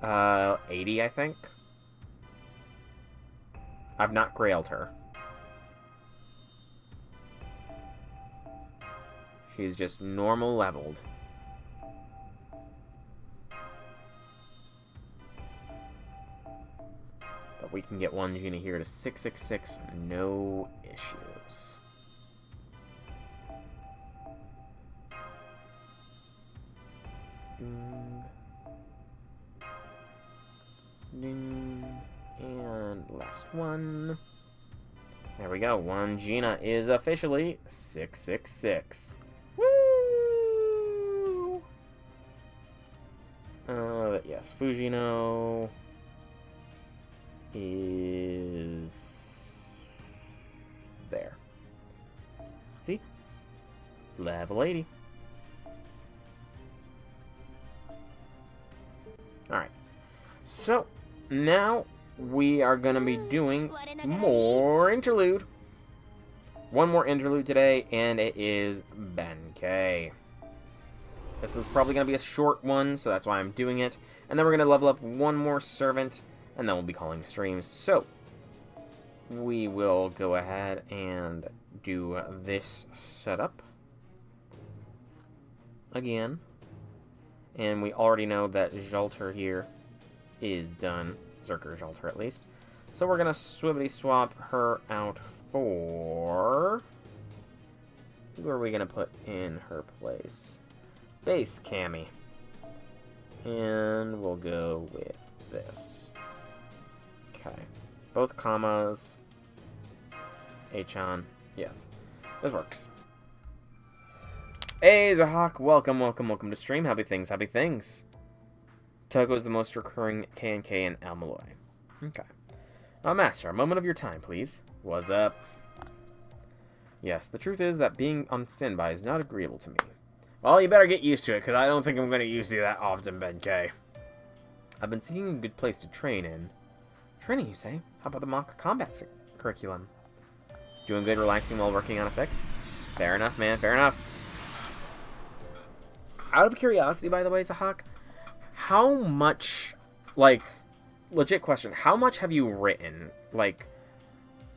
80, I think. I've not grailed her. She's just normal leveled. But we can get one Gina here to 666, no issues. And last one. There we go. One Gina is officially 666. Woo! Yes, Fujino is there. See? Level 80. Alright. So, now we are going to be doing more interlude. One more interlude today, and it is Benkei. This is probably going to be a short one, so that's why I'm doing it. And then we're going to level up one more servant, and then we'll be calling streams. So, we will go ahead and do this setup again. And we already know that Jalter here is done. Zerker Jalter, at least. So we're going to swibbity swap her out for... Who are we going to put in her place? Base Cammy. And we'll go with this. Okay. Both commas. H-on. Yes. This works. Hey, Zahak. Welcome, welcome, welcome to stream. Happy things, happy things. Togo is the most recurring K&K in Almaloy. Okay. Master, a moment of your time, please. What's up? Yes, the truth is that being on standby is not agreeable to me. Well, you better get used to it, because I don't think I'm going to use you that often, Benkei. I've been seeking a good place to train in. Training, you say? How about the mock combat curriculum? Doing good, relaxing while working on a fic? Fair enough, man, fair enough. Out of curiosity, by the way, Zahak, how much, like, legit question, how much have you written? Like,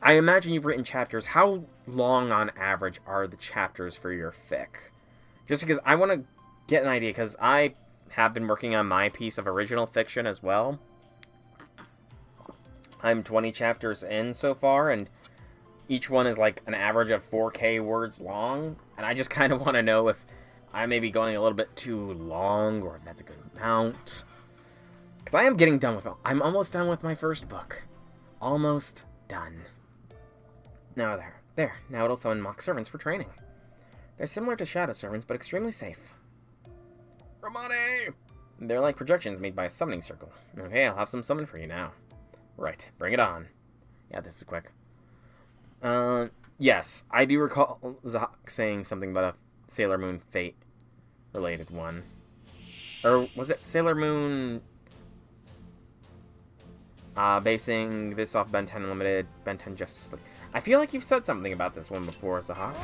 I imagine you've written chapters. How long on average are the chapters for your fic? Just because I want to get an idea, because I have been working on my piece of original fiction as well. I'm 20 chapters in so far, and each one is like an average of 4K words long, and I just kind of want to know if I may be going a little bit too long, or if that's a good amount. Because I am getting done with it. I'm almost done with my first book. Almost done. Now there. Now it'll summon mock servants for training. They're similar to shadow servants, but extremely safe. Ramani! They're like projections made by a summoning circle. Okay, I'll have some summon for you now. Right, bring it on. Yeah, this is quick. Yes, I do recall Zahak saying something about a Sailor Moon Fate related one. Or was it Sailor Moon basing this off Ben 10 Unlimited, Ben 10 Justice League? I feel like you've said something about this one before, Zahak.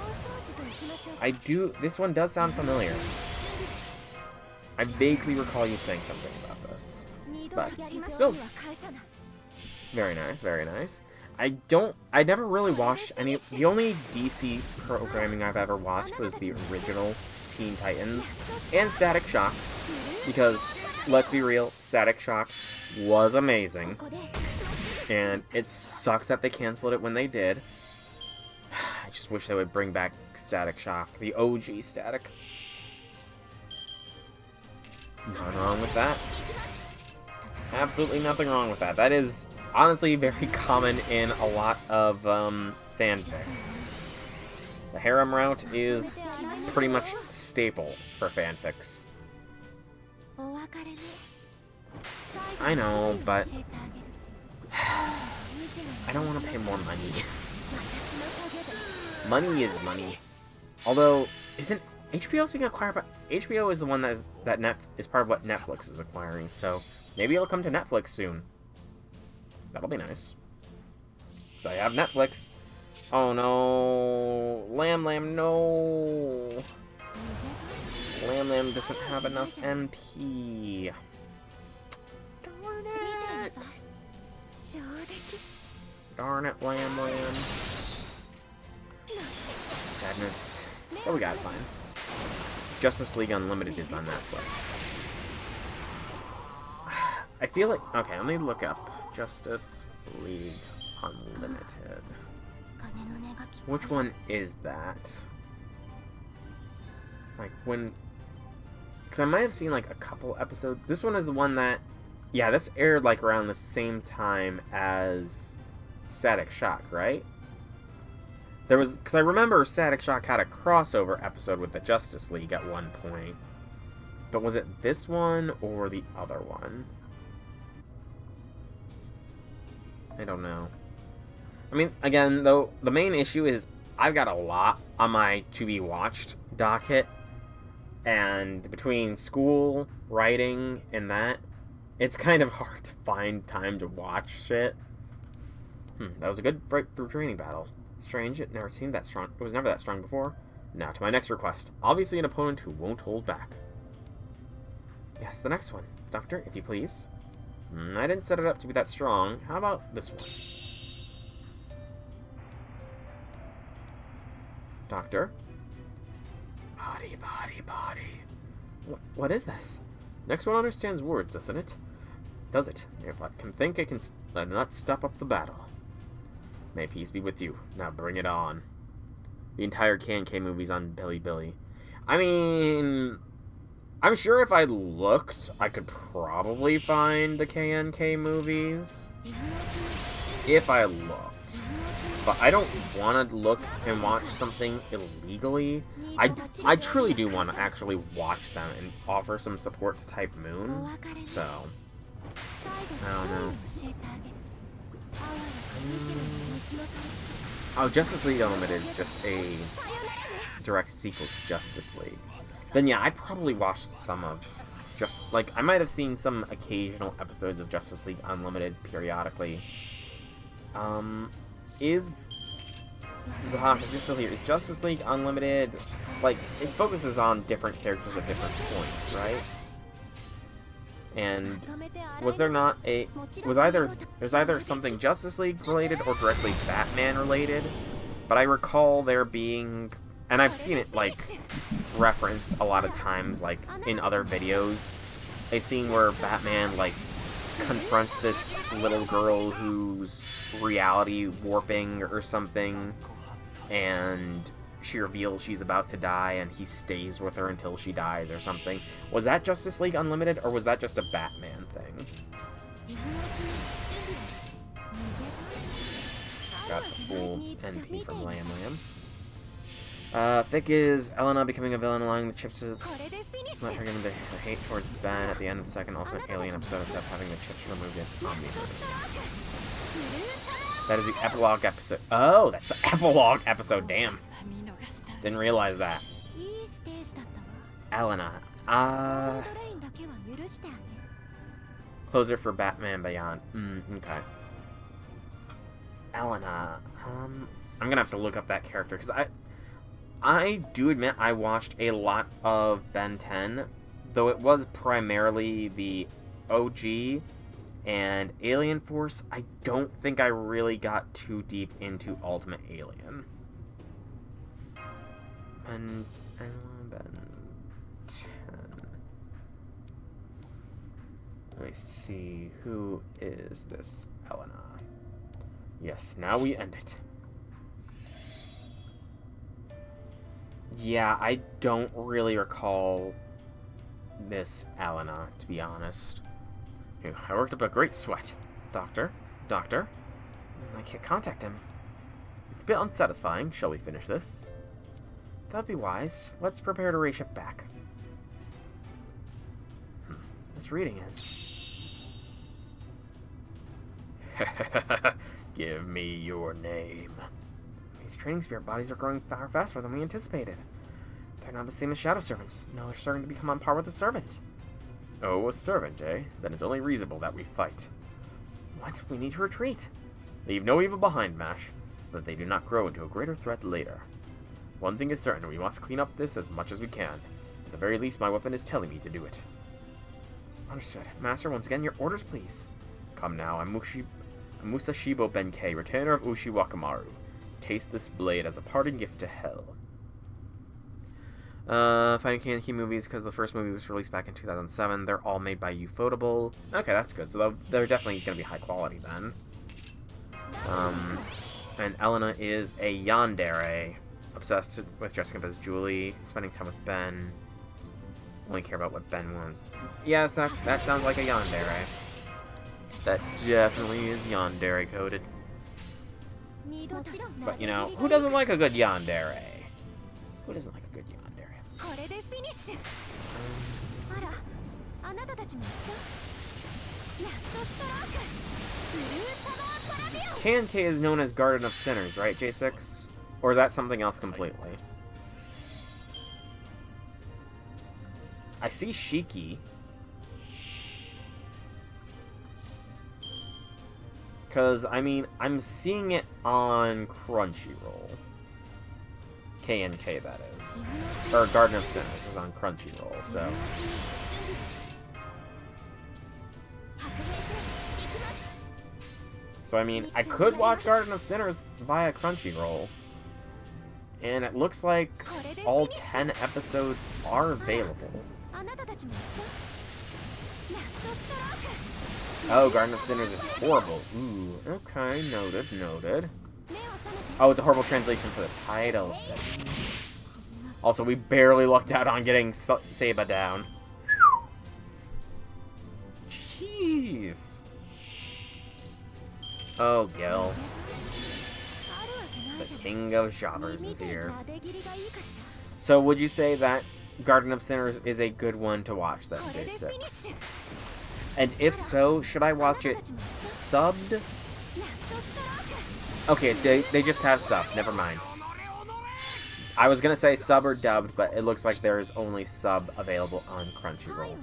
This one does sound familiar. I vaguely recall you saying something about this. But still, very nice, very nice. I never really watched any, the only DC programming I've ever watched was the original Teen Titans and Static Shock, because, let's be real, Static Shock was amazing, and it sucks that they canceled it when they did. I just wish they would bring back Static Shock, the OG Static. Nothing wrong with that. Absolutely nothing wrong with that. That is honestly very common in a lot of fanfics. The harem route is pretty much staple for fanfics. I know, but I don't want to pay more money. Money is money. Although, isn't HBO's being acquired by... HBO is the one that is part of what Netflix is acquiring, so maybe it'll come to Netflix soon. That'll be nice. So I have Netflix. Oh no. Lamb, no. Lamb doesn't have enough MP. Darn it. Darn it, Lamb. Sadness. But we got it fine. Justice League Unlimited is on Netflix. I feel like... Okay, let me look up Justice League Unlimited. Which one is that? Like, when... Because I might have seen, like, a couple episodes. This one is the one that... Yeah, this aired, like, around the same time as Static Shock, right? There was... Because I remember Static Shock had a crossover episode with the Justice League at one point. But was it this one or the other one? I don't know. I mean, again, though, the main issue is I've got a lot on my to-be-watched docket. And between school, writing, and that, it's kind of hard to find time to watch shit. That was a good breakthrough training battle. Strange, it never seemed that strong. It was never that strong before. Now to my next request. Obviously an opponent who won't hold back. Yes, the next one. Doctor, if you please. I didn't set it up to be that strong. How about this one? Doctor? Body, body, body. What is this? Next one understands words, doesn't it? Does it? If I can think, I can not step up the battle. May peace be with you. Now bring it on. The entire K&K movie's on Billy. I mean, I'm sure if I looked, I could probably find the K&K movies. If I looked. But I don't want to look and watch something illegally. I truly do want to actually watch them and offer some support to Type Moon. So, I don't know. Oh, Justice League Unlimited is just a direct sequel to Justice League. Then yeah, I probably watched some of I might have seen some occasional episodes of Justice League Unlimited periodically. Is Zahak, if you're still here, is Justice League Unlimited, like, it focuses on different characters at different points, right? And was there not there's either something Justice League related or directly Batman related, but I recall there being, and I've seen it, like, referenced a lot of times, like, in other videos, a scene where Batman, like, confronts this little girl who's reality warping or something, and she reveals she's about to die, and he stays with her until she dies or something. Was that Justice League Unlimited, or was that just a Batman thing? Got the full NP from Lam Lam. Thick is Elena becoming a villain, allowing the chips to let her give her hate towards Ben at the end of the second Ultimate Alien episode instead of having the chips removed in Omniverse. That is the epilogue episode. Oh, that's the epilogue episode, damn. Didn't realize that. Elena. Closer for Batman Beyond. Okay. Elena. I'm gonna have to look up that character, because I do admit I watched a lot of Ben 10, though it was primarily the OG and Alien Force. I don't think I really got too deep into Ultimate Alien. Ben 10. Let me see, who is this Elena? Yes, now we end it. Yeah, I don't really recall this Elena, to be honest. I worked up a great sweat. Doctor? I can't contact him. It's a bit unsatisfying. Shall we finish this? That'd be wise. Let's prepare to reshift back. This reading is... Give me your name. These training spirit bodies are growing far faster than we anticipated. They're not the same as shadow servants. No, they're starting to become on par with a servant. Oh, a servant, eh? Then it's only reasonable that we fight. What? We need to retreat. Leave no evil behind, Mash, so that they do not grow into a greater threat later. One thing is certain, we must clean up this as much as we can. At the very least, my weapon is telling me to do it. Understood. Master, once again, your orders, please. Come now, I'm Musashibo Benkei, retainer of Ushi Wakamaru. Taste this blade as a parting gift to hell. Fighting K&K movies, because the first movie was released back in 2007. They're all made by Ufotable. Okay, that's good. So they're definitely going to be high quality then. And Elena is a yandere. Obsessed with dressing up as Julie, spending time with Ben. Only care about what Ben wants. Yes, that sounds like a yandere. That definitely is yandere coded. But, you know, who doesn't like a good yandere? Who doesn't like a good yandere? Benkei is known as Garden of Sinners, right, J6? Or is that something else completely? I see Shiki. Because, I mean, I'm seeing it on Crunchyroll. KNK, that is. Or Garden of Sinners is on Crunchyroll, so... So, I mean, I could watch Garden of Sinners via Crunchyroll. And it looks like all 10 episodes are available. Oh, Garden of Sinners is horrible. Ooh, okay, noted, noted. Oh, it's a horrible translation for the title. Also, we barely lucked out on getting Seba down. Jeez. Oh, Gil. The king of shoppers is here. So, would you say that Garden of Sinners is a good one to watch, then, J6? And if so, should I watch it subbed? Okay, they just have sub. Never mind. I was gonna say sub or dubbed, but it looks like there is only sub available on Crunchyroll.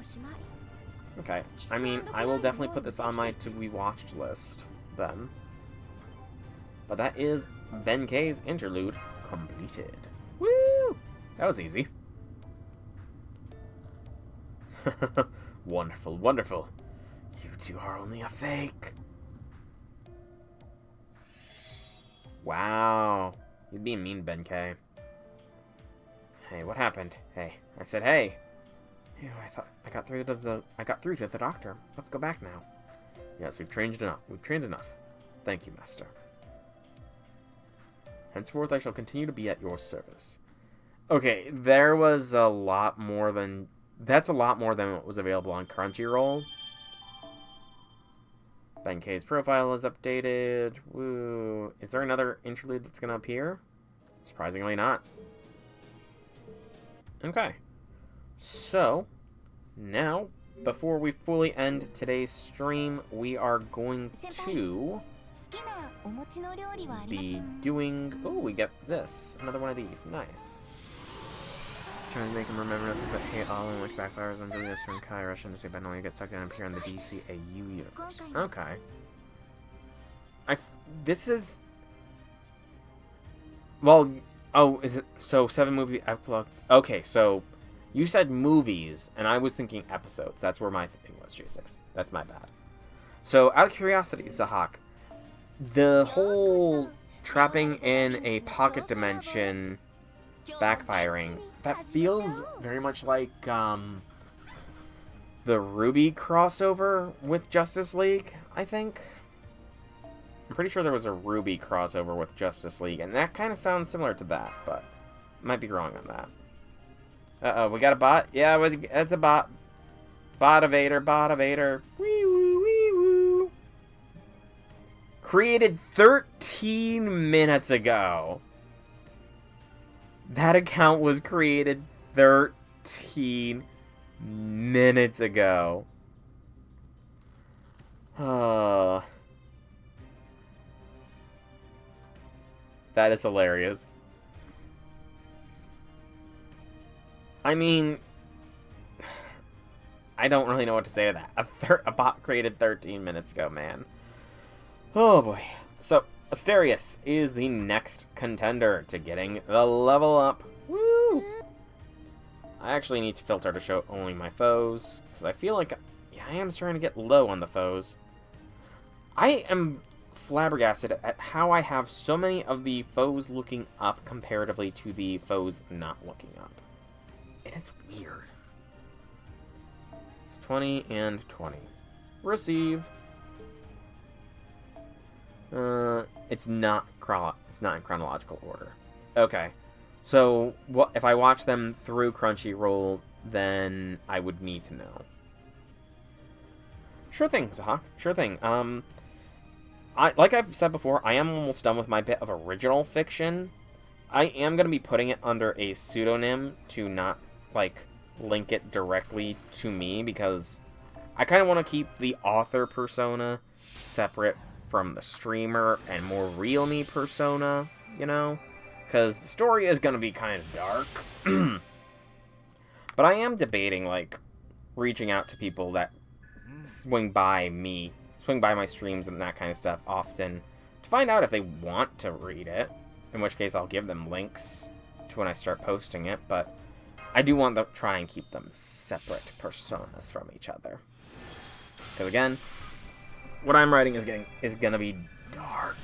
Okay. I mean, I will definitely put this on my to-be watched list, then. But that is Benkei's interlude completed. Woo! That was easy. Wonderful, wonderful. You two are only a fake. Wow. You're being mean, Benkei. Hey, what happened? Hey. I said hey. Ew, I thought I got through to the doctor. Let's go back now. Yes, we've trained enough. Thank you, Master. Henceforth, I shall continue to be at your service. Okay, there was a lot more than... That's a lot more than what was available on Crunchyroll. Benkei's profile is updated. Woo. Is there another interlude that's going to appear? Surprisingly not. Okay. So, now, before we fully end today's stream, we are going to be doing... Oh, we get this. Another one of these. Nice. Trying to make him remember nothing but hate all in which backfires when doing this from Kai rushing to say but only get sucked in and appear in the DCAU universe. Okay. This is... Well, oh, is it... So, 7 movie upload... Okay, so... You said movies, and I was thinking episodes. That's where my thing was, J6. That's my bad. So, out of curiosity, Zahak, the whole trapping in a pocket dimension backfiring, that feels very much like, the Ruby crossover with Justice League, I think. I'm pretty sure there was a Ruby crossover with Justice League, and that kind of sounds similar to that, but might be wrong on that. Uh-oh, we got a bot? Yeah, it's a bot. Bot-evader. Wee-woo, wee-woo. Created 13 minutes ago. That account was created 13 minutes ago. That is hilarious. I mean, I don't really know what to say to that. A bot created 13 minutes ago, man. Oh boy. So, Asterius is the next contender to getting the level up. Woo! I actually need to filter to show only my foes, because I feel like I am starting to get low on the foes. I am flabbergasted at how I have so many of the foes looking up comparatively to the foes not looking up. It is weird. It's 20 and 20. Receive. It's not in chronological order. Okay. So, what if I watch them through Crunchyroll, then I would need to know. Sure thing, Zahak. Sure thing. like I've said before, I am almost done with my bit of original fiction. I am going to be putting it under a pseudonym to not, like, link it directly to me, because I kind of want to keep the author persona separate from the streamer and more real me persona, you know? Because the story is going to be kind of dark. But I am debating, like, reaching out to people that swing by my streams and that kind of stuff often to find out if they want to read it, in which case I'll give them links to when I start posting it, but I do want to try and keep them separate personas from each other. Because again, what I'm writing is gonna be dark.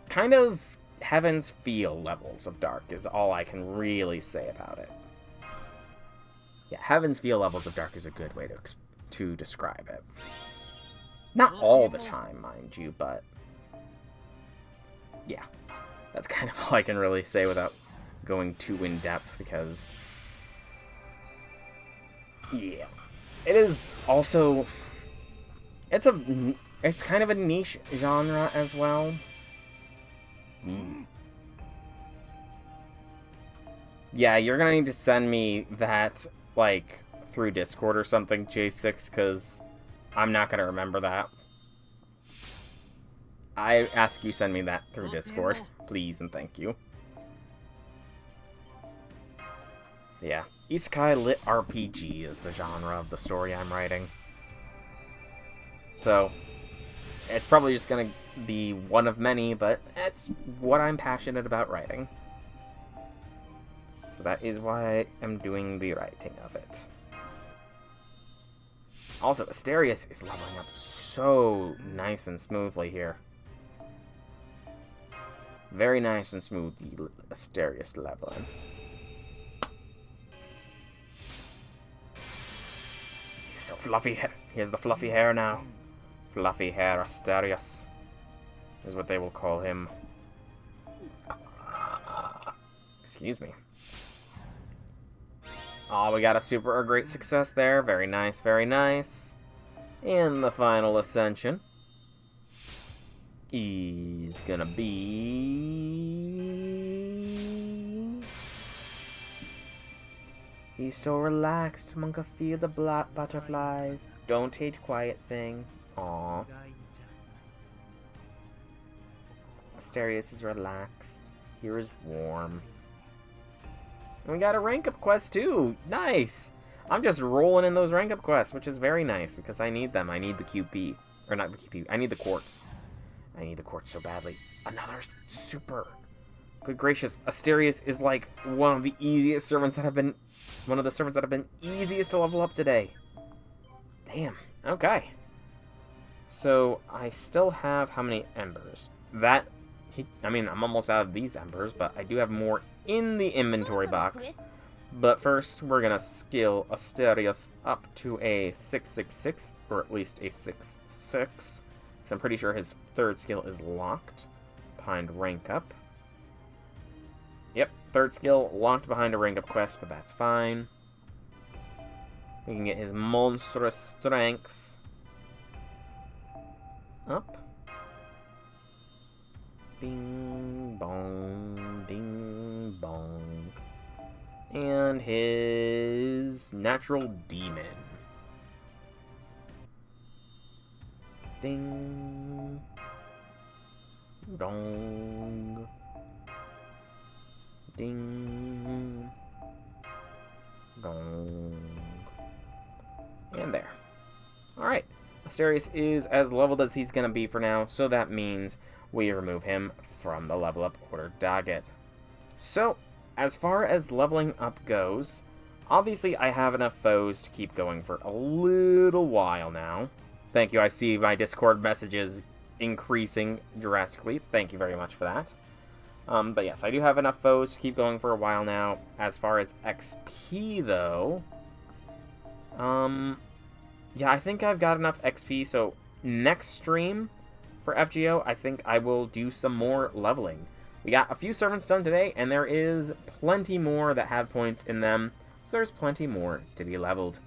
Kind of Heaven's Feel levels of dark is all I can really say about it. Yeah, Heaven's Feel levels of dark is a good way to describe it. Not all the time, mind you, but yeah, that's kind of all I can really say without going too in-depth, because yeah, it is also, it's kind of a niche genre as well. Yeah, you're gonna need to send me that, like, through Discord or something, J6, because I'm not gonna remember that. I ask you send me that through Discord, please and thank you. Yeah, Isekai Lit RPG is the genre of the story I'm writing. So, it's probably just gonna be one of many, but it's what I'm passionate about writing. So that is why I am doing the writing of it. Also, Asterius is leveling up so nice and smoothly here. Very nice and smooth, Asterius leveling. He's so fluffy hair. He has the fluffy hair now. Fluffy hair Asterius is what they will call him. Excuse me. Oh, we got a super or great success there. Very nice, very nice. And the final ascension is gonna be... He's so relaxed, Monka, feel the butterflies. Don't hate quiet thing. Aww. Asterius is relaxed. Here is warm. And we got a rank up quest too. Nice. I'm just rolling in those rank up quests, which is very nice because I need them. I need the QP. Or not the QP. I need the quartz. I need the quartz so badly. Another super. Good gracious. Asterius is like one of the easiest servants that have been... One of the servants that have been easiest to level up today. Damn. Okay. So, I still have how many embers? I mean, I'm almost out of these embers, but I do have more in the inventory box. But first, we're gonna skill Asterius up to a 666, or at least a 6-6. Because I'm pretty sure his third skill is locked behind rank up. Yep, third skill locked behind a rank up quest, but that's fine. We can get his monstrous strength up. Bing bong, bing bong. And his natural demon. Ding dong. Ding dong. And there. Alright. Asterius is as leveled as he's going to be for now, so that means we remove him from the level up order docket. So, as far as leveling up goes, obviously I have enough foes to keep going for a little while now. Thank you, I see my Discord messages increasing drastically. Thank you very much for that. But yes, I do have enough foes to keep going for a while now. As far as XP, though, yeah, I think I've got enough XP, so next stream for FGO, I think I will do some more leveling. We got a few servants done today, and there is plenty more that have points in them, so there's plenty more to be leveled.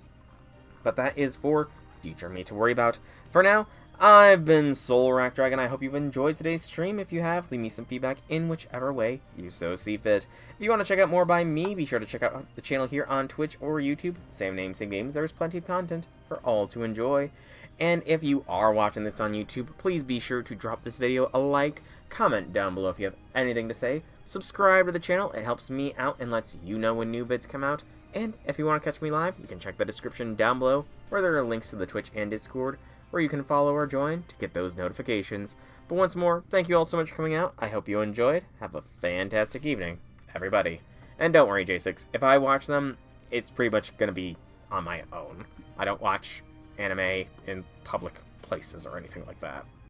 But that is for future me to worry about. For now, I've been Soul Dragon. I hope you've enjoyed today's stream. If you have, leave me some feedback in whichever way you so see fit. If you want to check out more by me, be sure to check out the channel here on Twitch or YouTube. Same name, same games. There's plenty of content for all to enjoy. And if you are watching this on YouTube, please be sure to drop this video a like, comment down below if you have anything to say, subscribe to the channel. It helps me out and lets you know when new vids come out. And if you want to catch me live, you can check the description down below, where there are links to the Twitch and Discord, where you can follow or join to get those notifications. But once more, thank you all so much for coming out. I hope you enjoyed. Have a fantastic evening, everybody. And don't worry, J6, if I watch them, it's pretty much going to be on my own. I don't watch anime in public places or anything like that.